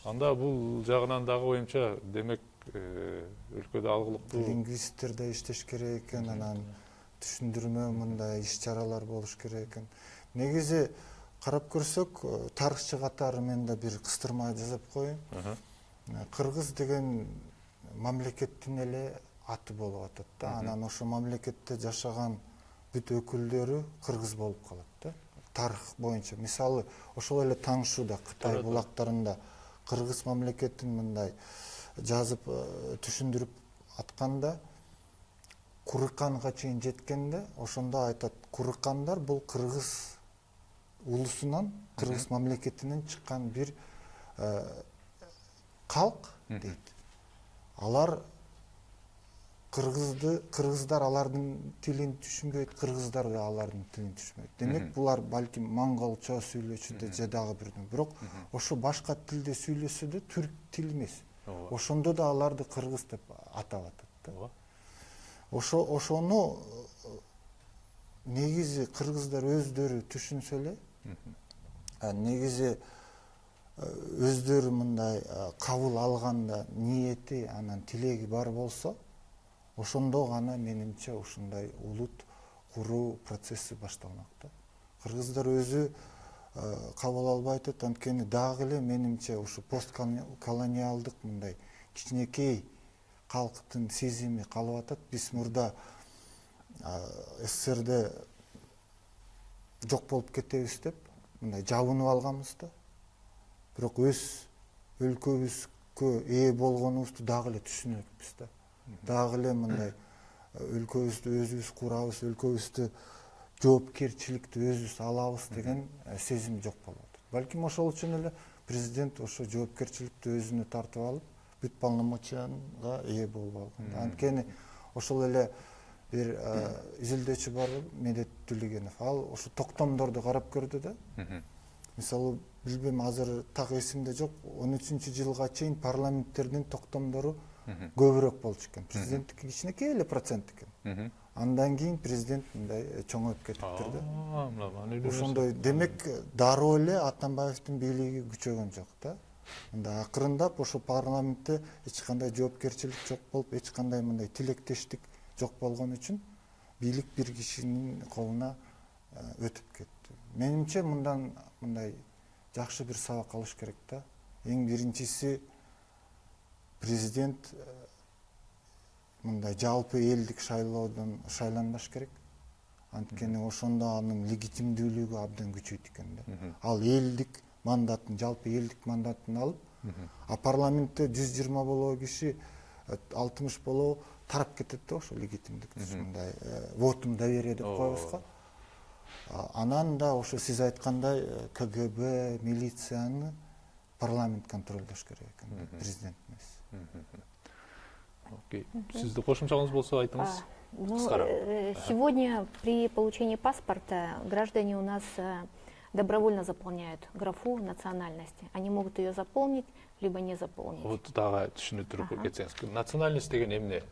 Анда бул жагынан дагы оюмча демек өлкөдө алгылыктуу лингвисттер да иштеш керек экен, анан түшүндүрмө мындай иш-чаралар болуш керек экен. Негизи карап көрсөк, тарыхчы катары мен да бир кыстырма жазып коеюн. Кыргыз деген мамлекеттин эле аты болуп атат да. Анан ошо мамлекетте жашаган бүт өкүлдөрү кыргыз болуп калат да. Тарых боюнча мисалы ошол эле Таңшууда Кытай булактарында кыргыз мамлекетин мындай жазып түшүндүрүп атканда Курыканга чейин жеткенде ошондо айтат, Курыкандар бул кыргыз улусунан, кыргыз мамлекетинен чыккан бир калк дейт. Алар кыргыздар алардын тилин түшүнбөйт, кыргыздар да алардын тилин түшүнбөйт. Демек булар балким монголчо сүйлөшүүдө же дагы бирден. Бирок ошо башка тилде сүйлөсөдө түрк тил эмес. Ошондо да аларды кыргыз деп атап атат. Ошону негизи кыргыздар өздөрү түшүнсө эле, негизи өздөрү мындай кабыл алганда ниети, анан тилеги бар болсо, ошондо гана менимче ушундай улут куруу процесси башталмак да. Кыргыздар өзү кабыл албай атат, анткени дагы эле менимче ушу постколониалдык мындай кичинекей калктын сезими калып атат. Биз мурда СССРде жок болуп кетебиз деп мындай жабынып алганбыз да. Бирок өз өлкөбүзгө ээ болгонубузду дагы эле түшүнөбүз да. Дагы эле мындай өлкөбүздү өзүбүз курабыз, өлкөбүздү жоопкерчиликти өзүбүз алабыз деген сезим жок болуп атат. Балким ошол үчүн эле президент ошо жоопкерчиликти өзүнө тартып алып, бүт полномочияга ээ болуп алган. Анткени ошол эле бир изилдөөчү бар, Медет Түлегенов. Ал ошо токтомдорду карап көрдү да. Мисалы, билбейм, азыр так эсимде жок, 13-жылга чейин парламенттердин токтомдору көбүрөөк болчу экен. Президенттики кичинекей эле процент экен. Андан кийин президент мындай чоңоюп кетиптир да. Ошондой, демек, дароо эле Атамбаевдин бийлиги күчөгөн жок да. Мындай акырындап ошо парламентте эч кандай жоопкерчилик жок болуп, эч кандай мындай тилектештик жок болгон үчүн бийлик бир кишинин колуна өтүп кетти. Менимче мындан мындай жакшы бир сабак алыш керек да. Эң биринчиси президент мындай жалпы элдик шайлоодон шайланбаш керек. Анткени ошондо анын легитимдүүлүгү абдан күчөйт экен да. Ал элдик мандатын, жалпы элдик мандатын алып, а парламентте 120 болобу киши 60 боло тарап кетет да ошо легитимдик мындай вотум доверие деп коебуз го. Анан да ошо сиз айткандай КГБ, милицияны парламент контролдош керек экен, президент эмес. Окей. Сизде кошумчаңыз болсо айтыңыз. Сегодня при получении паспорта граждане у нас добровольно заполняют графу национальности. Они могут ее заполнить, либо не заполнить. Вот дагы түшүнүктүрүп кетсеңиз. Национальность деген эмне?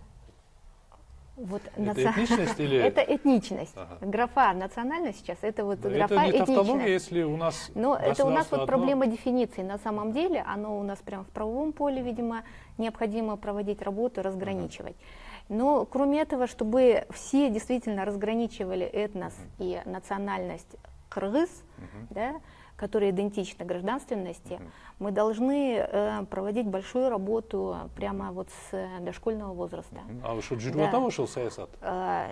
Вот Это этничность или... Это этничность. Графа национальность сейчас, это вот графа это не тавтология, этничность. если у нас... Но это у нас вот одно... проблема дефиниции. На самом деле, оно у нас прямо в правовом поле, видимо, необходимо проводить работу, разграничивать. Но кроме этого, чтобы все действительно разграничивали этнос и национальность кыргыз, да, которые идентичны гражданственности, мы должны проводить большую работу прямо вот с дошкольного возраста. А ошо жүрүп атабы ошол саясат?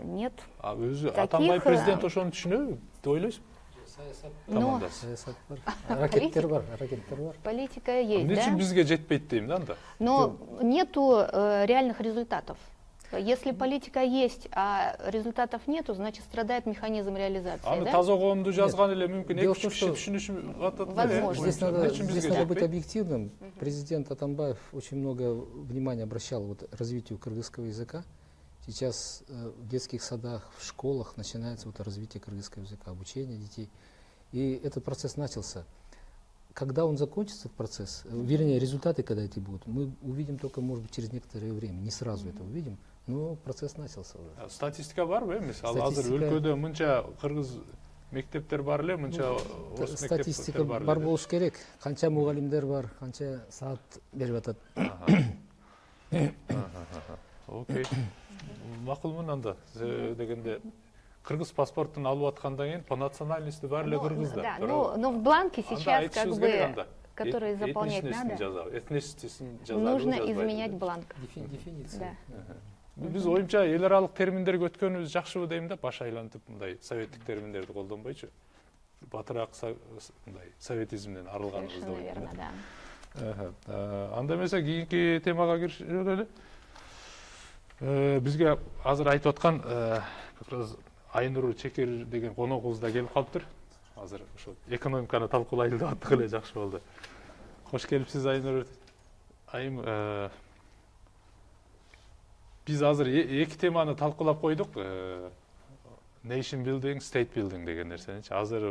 Нет. А өзү Атамбай президент ошону түшүнөбү деп ойлойсуз? Саясат бар, ракеттер бар. Политика есть, Эмне үчүн да? бизге жетпейт дейм да анда? Но нету реальных результатов. Если политика есть, а результатов нету, значит страдает механизм реализации. Аны Да? таза коомду жазган эле мүмкүн Дело в 2-3 том, киши что түшүнүшү атат. Возможно. Здесь надо быть объективным. Президент Атамбаев очень много внимания обращал вот развитию кыргызского языка. Сейчас в детских садах, в школах начинается вот развитие кыргызского языка, обучение детей. И этот процесс начался. Когда он закончится, этот процесс, вернее, результаты, когда эти будут, мы увидим только, может быть, через некоторое время. Не сразу это увидим, но процесс начался уже. Статистика барбы? Мисалы азыр өлкөдө мынча кыргыз мектептер бар эле, мынча орус Статистика мектептер бар бар эле. болуш керек. Канча мугалимдер бар, канча саат берип атат. Окей. Макулмун анда. Дегенде кыргыз паспортун алып аткандан кийин по национальности бар эле кыргыздар. Да, но в бланке сейчас как бы, который заполнять надо, нужно изменять бланк. Дефиниция. Да. Биз оюмча эл аралык терминдерге өткөнүбүз жакшыбы дейм да, баш айлантып мындай советтик терминдерди колдонбойчу. Батыраак мындай советизмден арылганыбызды Совершенно ойлойм. верно, да. Анда эмесе кийинки темага киришели эле. Бизге азыр айтып аткан как раз Айнур Чекер деген коногубуз да келип калыптыр. Азыр ошо экономиканы талкуулайлы деп аттык эле жакшы болду. Кош келипсиз Айнур айым. Биз азыр эки теманы талкуулап койдук. Nation building, state building деген нерсеничи. Азыр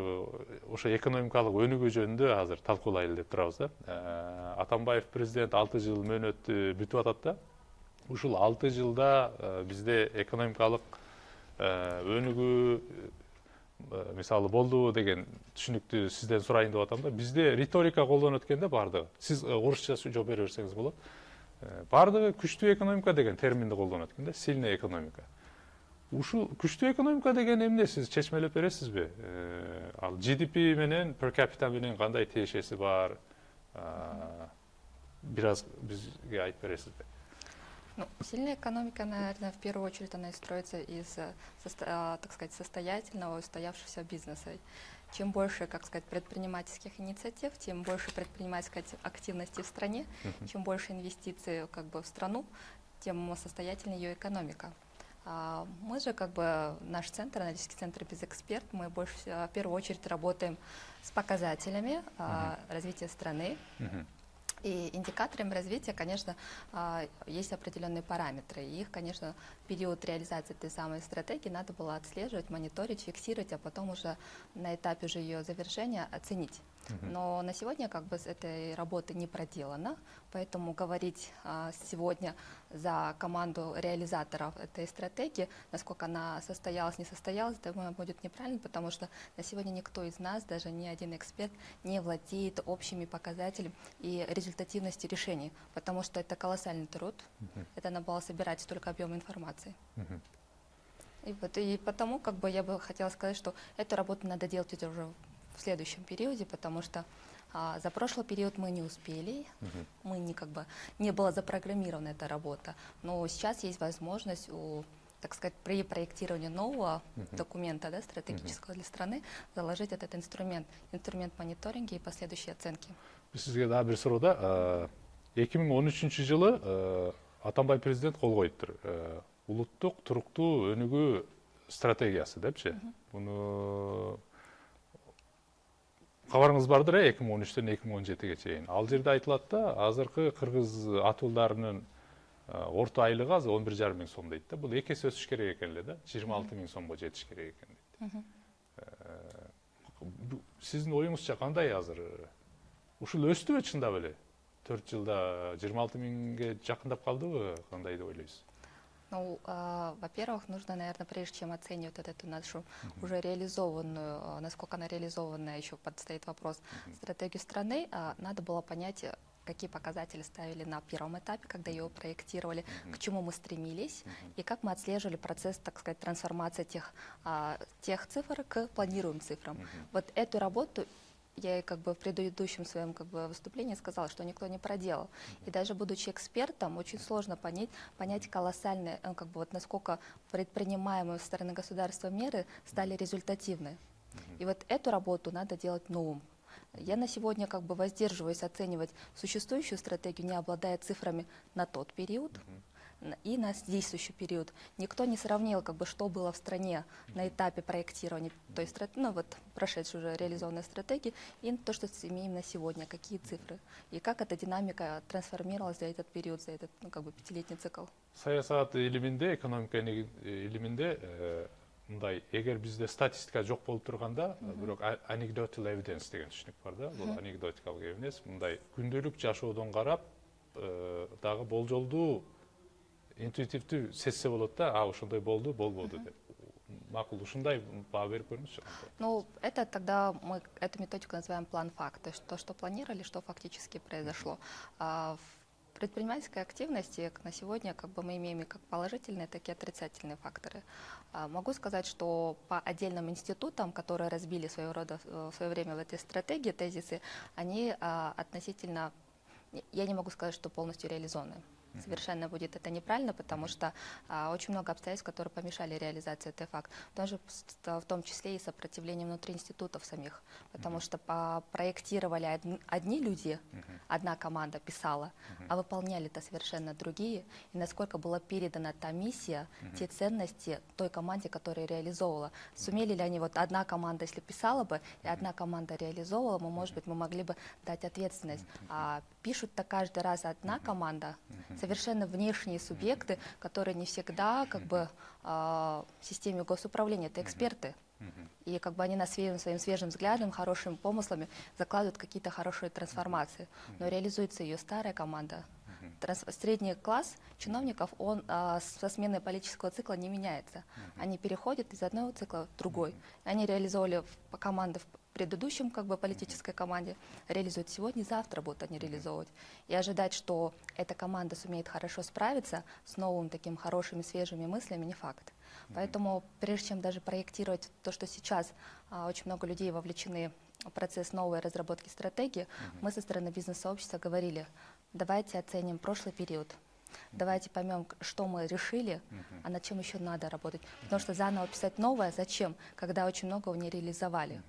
ошо экономикалык өнүгүү жөнүндө азыр талкуулайлы деп турабыз да. Атамбаев президент 6 жыл мөөнөтү бүтүп атат да. Ушул 6 жылда бизде экономикалык өнүгүү мисалы болду деген түшүнүктү сизден сурайын деп атам да. Бизде риторика колдонуп өткөндө бардыгы. Сиз орусча жооп бере берсеңиз болот. Бардыгы күчтүү экономика деген терминди колдонуп өткөн да, сильная экономика. Ушул күчтүү экономика деген эмне, сиз чечмелеп бересизби? Ал GDP менен per capita менен кандай тиешеси бар? Бир аз бизге айтып бересизби? Ну, сильная экономика, наверное, в первую очередь она и строится из, так сказать, состоятельного, устоявшегося бизнеса. Чем больше, как сказать, предпринимательских инициатив, тем больше предпринимательской активности в стране, чем больше инвестиций как бы в страну, тем состоятельнее ее экономика. Мы же, как бы, наш центр, аналитический центр «Безэксперт», мы больше, в первую очередь работаем с показателями развития страны. И индикаторами развития, конечно, есть определенные параметры. И их, конечно, в период реализации этой самой стратегии надо было отслеживать, мониторить, фиксировать, а потом уже на этапе же ее завершения оценить. Но на сегодня как бы этой работы не проделано, поэтому говорить сегодня за команду реализаторов этой стратегии, насколько она состоялась, не состоялась, думаю, будет неправильно, потому что на сегодня никто из нас, даже ни один эксперт, не владеет общими показателями и результативностью решений, потому что это колоссальный труд, это надо было собирать столько объема информации. И потому как бы я бы хотела сказать, что эту работу надо делать уже в следующем периоде, потому что за прошлый период мы не успели, мы не была запрограммирована эта работа, но сейчас есть возможность так сказать, при проектировании нового документа, да, стратегического для страны, заложить этот инструмент мониторинга и последующей оценки. Сизге да бир суроо да. 2013 жылы Атамбай президент кол коюптур. Улуттук туруктуу өнүгүү стратегиясы депчи. Буну кабарыңыз бардыр 2013-төн 2017-ге чейин. Ал жерде айтылат да, азыркы кыргыз атуулдарынын орто айлыгы азыр 11,5 миң сом дейт да. Бул 2 эсе өсүш керек экен эле да. 26 миң сомго жетиш керек экен дейт. Сиздин оюңузча кандай азыр? Ушул өстүбү чындап эле? 4 жылда 26 миңге жакындап калдыбы? Кандай деп ойлойсуз? Ну, во-первых, нужно, наверное, прежде чем оценивать вот эту нашу уже реализованную, насколько она реализованная, еще стоит вопрос, стратегию страны, надо было понять, какие показатели ставили на первом этапе, когда ее проектировали, к чему мы стремились, и как мы отслеживали процесс, так сказать, трансформации тех цифр к планируемым цифрам. Вот эту работу я как бы в предыдущем своем выступлении сказала, что никто не проделал. И даже будучи экспертом, очень сложно понять колоссальные, насколько предпринимаемые со стороны государства меры стали результативны. И вот эту работу надо делать новым. Я на сегодня воздерживаюсь оценивать существующую стратегию, не обладая цифрами на тот период и на действующий период. Никто не сравнил, что было в стране на этапе проектирования той прошедшей уже реализованной стратегии, и то, что имеем на сегодня, какие цифры, и как эта динамика трансформировалась за этот период, за этот пятилетний цикл. Саясат илиминде, экономика илиминде мындай, эгер бизде статистика жок болуп турганда, бирок anecdotal evidence деген түшүнүк бар да. Бул анекдотикалык эмес, мындай күндөлүк жашоодон карап дагы болжолдуу интуитивдүү сезсе болот да, ошондой болду, болбоду деп. Макул, ушундай баа берип көрүңүзчү. Ну, это тогда мы эту методику называем план факт, то есть то, что планировали, что фактически произошло. В предпринимательской активности на сегодня мы имеем и как положительные, так и отрицательные факторы. Могу сказать, что по отдельным институтам, которые разбили в свое время в этой стратегии тезисы, они относительно, я не могу сказать, что полностью реализованы. Совершенно будет это неправильно, потому что очень много обстоятельств, которые помешали реализации этой факт. Тоже в том числе и сопротивление внутри институтов самих, потому что проектировали одни люди, одна команда писала, а выполняли это совершенно другие. И насколько была передана та миссия, те ценности той команде, которая реализовывала. Сумели ли они, одна команда, если писала бы, и одна команда реализовывала, может быть, мы могли бы дать ответственность. А пишут-то каждый раз одна команда, совершенно внешние субъекты, которые не всегда в системе госуправления, это эксперты. И они своим свежим взглядом, хорошими помыслами закладывают какие-то хорошие трансформации. Но реализуется ее старая команда. Средний класс чиновников, он со сменой политического цикла не меняется. Они переходят из одного цикла в другой. Они реализовали команды в предыдущем политической команде, реализуют сегодня, завтра будут они реализовывать. И ожидать, что эта команда сумеет хорошо справиться с новыми такими хорошими, свежими мыслями, не факт. Поэтому прежде чем даже проектировать то, что сейчас очень много людей вовлечены в процесс новой разработки стратегии, мы со стороны бизнес-сообщества говорили, давайте оценим прошлый период, давайте поймем, что мы решили, а над чем еще надо работать. Потому что заново писать новое, зачем, когда очень многого не реализовали.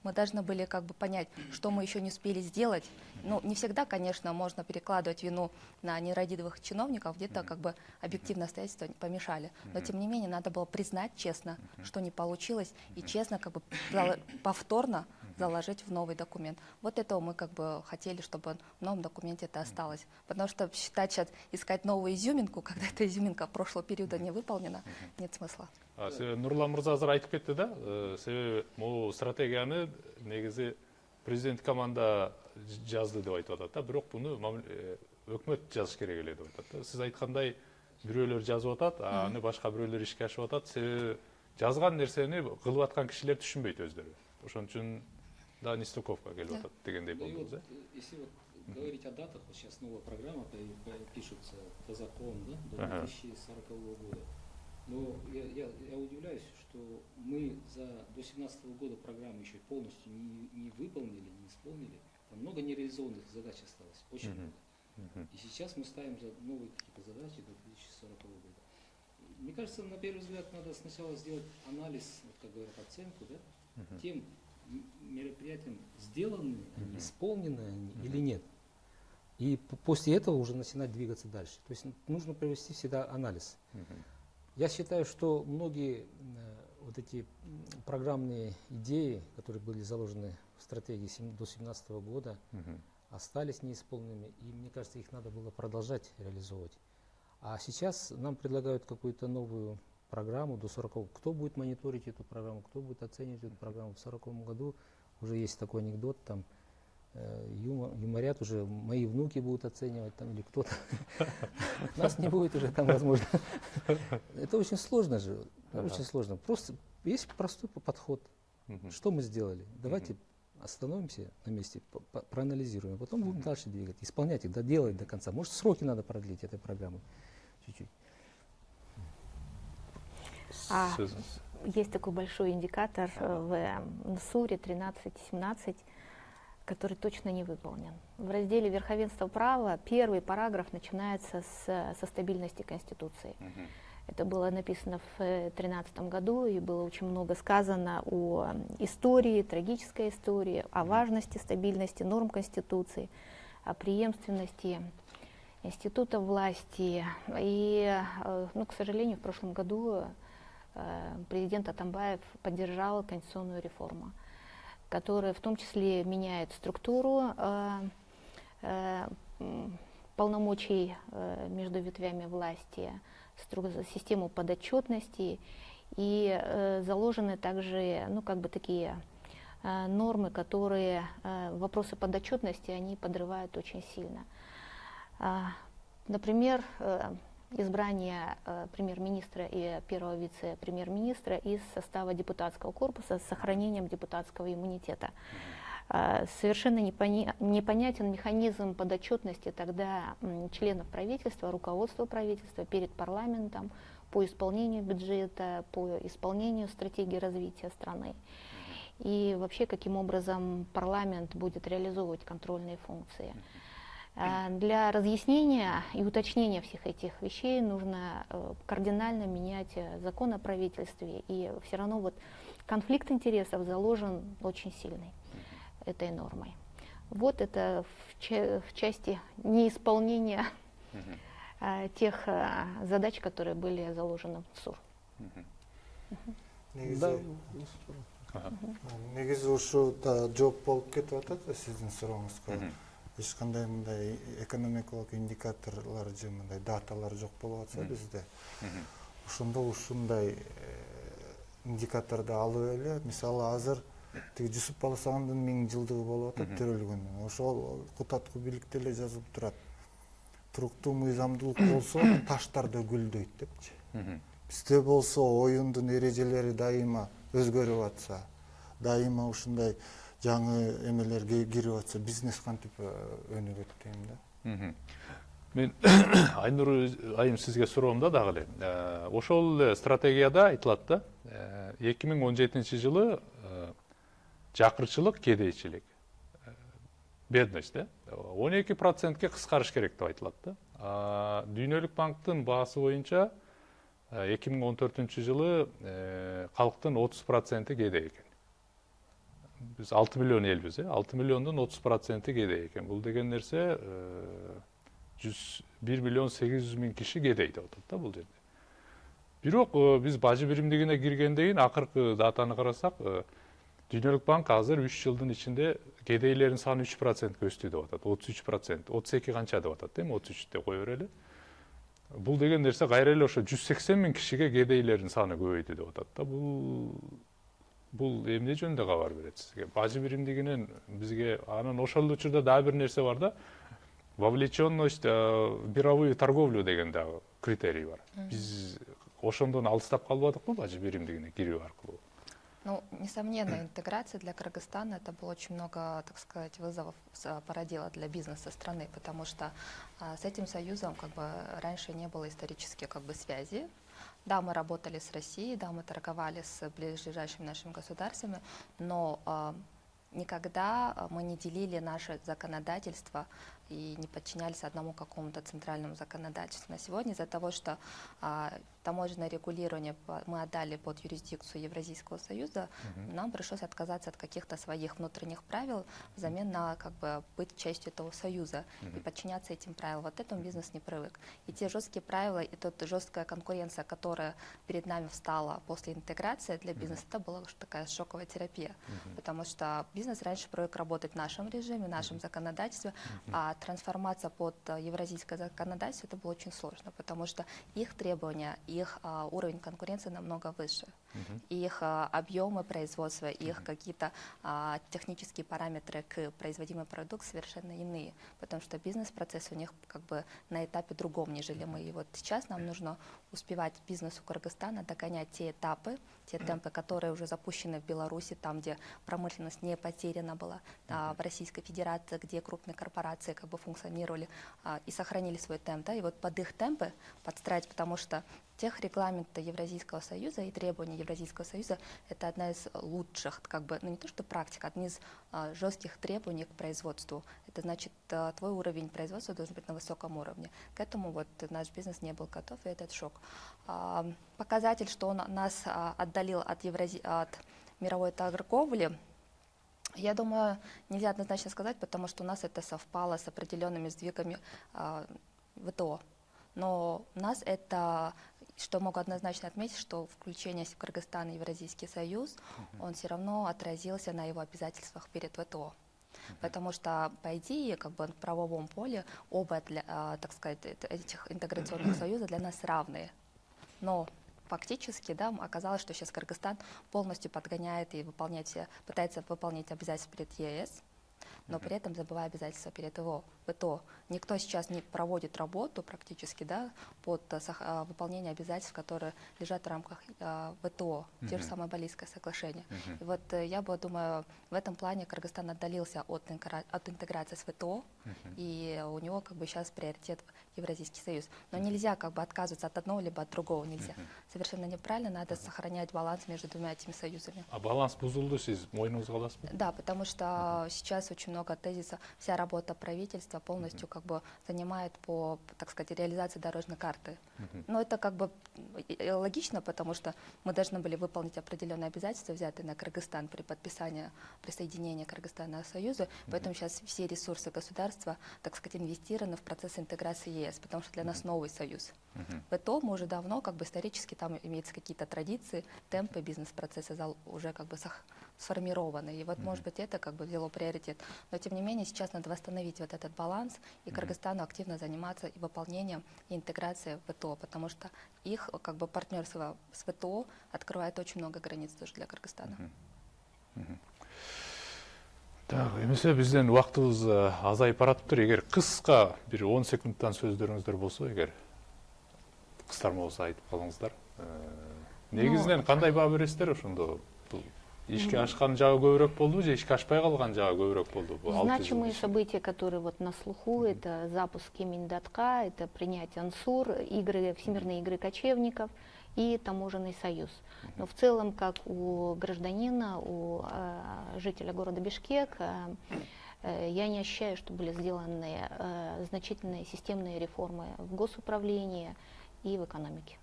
Мы должны были понять, что мы еще не успели сделать. Ну, не всегда, конечно, можно перекладывать вину на нерадивых чиновников, где-то объективные обстоятельства помешали. Но, тем не менее, надо было признать честно, что не получилось, и честно повторно заложить в новый документ. Вот этого мы хотели, чтобы в новом документе это осталось. Потому что считать сейчас, искать новую изюминку, когда эта изюминка прошлого периода не выполнена, нет смысла. Нурлан мырза азыр айтып кетти да, себеби могу стратегияны негизи президент команда жазды деп айтып атат да, бирок буну өкмөт жазыш керек эле деп атат да. Сиз айткандай бирөөлөр жазып атат, аны башка бирөөлөр ишке ашып атат, себеби жазган нерсени кылып аткан кишилер түшүнбөйт өздөрү. Ошон үчүн да нестыковка келип атат дегендей болду. Если говорить о датах, сейчас новая программа пишется по закону, до 2040 года. Но я удивляюсь, что мы до 2017 года программу еще полностью не выполнили, не исполнили. Там много нереализованных задач осталось, очень много. И сейчас мы ставим новые какие-то задачи до 2040 года. Мне кажется, на первый взгляд надо сначала сделать анализ, как говорят, оценку, да, тем мероприятиям сделаны, Исполнены они или нет. И после этого уже начинать двигаться дальше. То есть нужно провести всегда анализ. Я считаю, что многие вот эти программные идеи, которые были заложены в стратегии до 2017 года, остались неисполненными, и мне кажется, их надо было продолжать реализовывать. А сейчас нам предлагают какую-то новую программу до 40. Кто будет мониторить эту программу, кто будет оценивать эту программу? В 40 году уже есть такой анекдот, там юморят уже, мои внуки будут оценивать там или кто-то. Нас не будет уже там, возможно. Это очень сложно же, очень сложно. Просто есть простой подход. Что мы сделали? Давайте остановимся на месте, проанализируем, а потом будем дальше двигать, исполнять их, доделать до конца. Может, сроки надо продлить этой программы чуть-чуть. Есть такой большой индикатор в НСУРе 13-17, который точно не выполнен. В разделе «Верховенство права» первый параграф начинается со стабильности Конституции. Это было написано в 2013 году, и было очень много сказано о истории, трагической истории, о важности стабильности норм Конституции, о преемственности института власти. И, к сожалению, в прошлом году президент Атамбаев поддержал конституционную реформу, которая в том числе меняет структуру полномочий между ветвями власти, систему подотчетности, и заложены также такие нормы, которые вопросы подотчетности они подрывают очень сильно. Например, избрание премьер-министра и первого вице-премьер-министра из состава депутатского корпуса с сохранением депутатского иммунитета. Совершенно непонятен механизм подотчетности тогда членов правительства, руководства правительства перед парламентом по исполнению бюджета, по исполнению стратегии развития страны. И вообще, каким образом парламент будет реализовывать контрольные функции. Для разъяснения и уточнения всех этих вещей нужно кардинально менять закон о правительстве, и все равно конфликт интересов заложен очень сильный этой нормой. Вот это в части неисполнения тех задач, которые были заложены в СУР. Негизи ушу жооп болуп кетип атат сиздин сурооңузга. Эч кандай мындай экономикалык индикаторлор же мындай даталар жок болуп атса бизде. Ошондо ушундай индикаторду алып эле, мисалы азыр тиги Жусуп Баласагандын 1000 жылдыгы болуп атат төрөлгөнүн. Ошол кутаткы бийликте эле жазылып турат. Туруктуу мыйзамдуулук болсо таштар да гүлдөйт депчи. Бизде болсо оюндун эрежелери дайыма өзгөрүп атса, дайыма ушундай жаңы эмелерге кирип атса, бизнес кантип өнүгөт дейм да. Мен Айнур айым сизге суроом да дагы эле. Ошол стратегияда айтылат да, 2017 жылы жакырчылык, кедейчилик, бедность 12%ке кыскарыш керек деп айтылат да. Дүйнөлүк банктын баасы боюнча 2014 жылы калктын 30% кедей экен. Биз 6 миллион элбиз, 6 миллиондун 30% кедей экен. Бул деген нерсе 1 миллион 800 миң киши кедей деп атат да бул жерде. Бирок биз бажы биримдигине киргенден кийин акыркы датаны карасак, Дүйнөлүк банк азыр 3 жылдын ичинде кедейлердин саны 3% өстү деп атат. 33%, 32 канча деп атат, эми 33 деп кое берели. Бул деген нерсе кайра эле ошо 180 миң кишиге кедейлердин саны көбөйдү деп атат да. Бул эмне жөнүндө кабар берет сизге? Бажы биримдигинен бизге анан ошол учурда дагы бир нерсе бар да. Вовлеченность в мировую торговлю деген дагы критерий бар. Биз ошондон алыстап калбадыкпы бажы биримдигине кирүү аркылуу? Несомненно, интеграция для Кыргызстана это было очень много, так сказать, вызовов породила для бизнеса страны, потому что с этим союзом раньше не было исторически связи. Да, мы работали с Россией, да, мы торговали с ближайшими нашими государствами, но никогда мы не делили наше законодательство и не подчинялись одному какому-то центральному законодательству. На сегодня из-за того, что таможенное регулирование мы отдали под юрисдикцию Евразийского союза, нам пришлось отказаться от каких-то своих внутренних правил взамен на как бы быть частью этого союза и подчиняться этим правилам. Вот этому бизнес не привык. И те жесткие правила, и тот жесткая конкуренция, которая перед нами встала после интеграции для бизнеса, это была уж такая шоковая терапия. Потому что бизнес раньше привык работать в нашем режиме, в нашем законодательстве, а трансформация под евразийское законодательство это было очень сложно, потому что их требования, их уровень конкуренции намного выше. Их объемы производства, их какие-то технические параметры к производимой продукции совершенно иные, потому что бизнес-процесс у них как бы на этапе другом, нежели мы. И вот сейчас нам нужно успевать бизнесу Кыргызстана догонять те этапы, те темпы, которые уже запущены в Беларуси, там, где промышленность не потеряна была, в Российской Федерации, где крупные корпорации как бы функционировали и сохранили свой темп, да, и вот под их темпы подстраивать, потому что тех регламента Евразийского союза и требования Евразийского союза это одна из лучших, как бы, ну не то что практика, одни из жестких требований к производству. Это значит, твой уровень производства должен быть на высоком уровне. К этому вот наш бизнес не был готов, и этот шок. Показатель, что он нас отдалил от мировой торговли, я думаю, нельзя однозначно сказать, потому что у нас это совпало с определенными сдвигами ВТО. Но у нас это, что могу однозначно отметить, что включение Кыргызстана в Евразийский союз, он все равно отразился на его обязательствах перед ВТО. Потому что, по идее, как бы в правовом поле оба, так сказать, этих интеграционных союзов для нас равные. Но фактически, да, оказалось, что сейчас Кыргызстан полностью подгоняет и пытается выполнять обязательства перед ЕС, но при этом забывая обязательства перед ВТО. Никто сейчас не проводит работу практически, да, под выполнение обязательств, которые лежат в рамках ВТО, те же самые Балийское соглашение. И вот я бы думаю, в этом плане Кыргызстан отдалился от интеграции с ВТО, и у него как бы сейчас приоритет Евразийский союз. Но нельзя как бы отказываться от одного либо от другого, нельзя. Совершенно неправильно, надо сохранять баланс между двумя этими союзами. А баланс бузулду, сиз мойнуңузга аласызбы? Да, потому что сейчас очень много тезисов, вся работа правительства полностью как бы занимает по, так сказать, реализации дорожной карты. Но это как бы логично, потому что мы должны были выполнить определенные обязательства, взятые на Кыргызстан при подписании присоединения Кыргызстана к Союзу, поэтому сейчас все ресурсы государства, так сказать, инвестированы в процесс интеграции ЕС, потому что для нас новый союз. ВТО мы уже давно, как бы исторически, там имеются какие-то традиции, темпы бизнес-процесса уже как бы сформированы. И вот, может быть, это как бы взяло приоритет. Но, тем не менее, сейчас надо восстановить вот этот баланс и Кыргызстану активно заниматься и выполнением, и интеграцией в ВТО, потому что их как бы партнерство с ВТО открывает очень много границ тоже для Кыргызстана. Так, эмесе бизден убактыбыз азайып баратыптыр. Эгер кыска бир 10 секундтан сөздөрүңүздөр болсо, эгер кыстарма болсо айтып калыңыздар. Негизинен кандай баа бересиздер ошондо? Ишке ашкан жагы көбүрөөк болдубу же ишке ашпай калган жагы көбүрөөк болду? Значимые события, которые вот на слуху, это запуск Кеминдатка, это принятие Ансур, Всемирные игры кочевников и таможенный союз. Но в целом, как у гражданина, у жителя города Бишкек, я не ощущаю, что были сделаны значительные системные реформы в госуправлении и в экономике.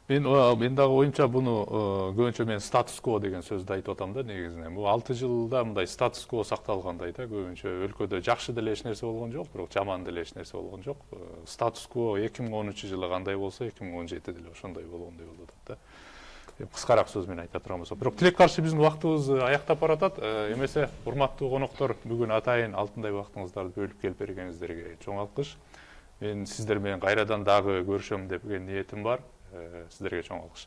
Мен дагы оюмча буну көбүнчө мен статус-кво деген сөздү айтып атам да, негизинен. Бул 6 жылда мындай статус-кво сакталгандай да, көбүнчө өлкөдө жакшы деле эч нерсе болгон жок, бирок жаман деле эч нерсе болгон жок. Статус-кво 2013-жылы кандай болсо, 2017 деле ошондой болгондой болуп атат да. Кыскараак сөз менен айта турган болсо. Бирок тилек каршы биздин убактыбыз аяктап баратат. Эмесе, урматтуу коноктор, бүгүн атайын алтындай убактыңыздарды бөлүп келип бергениңиздерге чоң алкыш. Мен сиздер менен кайрадан дагы көрүшөм деген ниетим бар. Сиздерге чоң алкыш.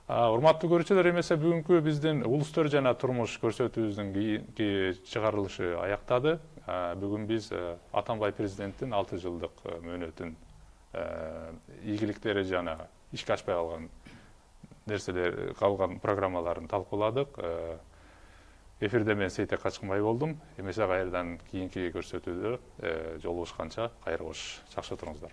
Урматтуу көрүүчүлөр, эмесе бүгүнкү биздин улустөр жана турмуш көрсөтүүбүздүн кийинки чыгарылышы аяктады. Бүгүн биз Атамбай президенттин 6 жылдык мөөнөтүн ийгиликтери жана ишке ашпай калган нерселер, калган программаларын талкууладык. Эфирде мен Сейтек Качкынбай болдум. Эмесе кайрадан кийинки көрсөтүүдө жолугушканча кайра кош. Жакшы туруңуздар.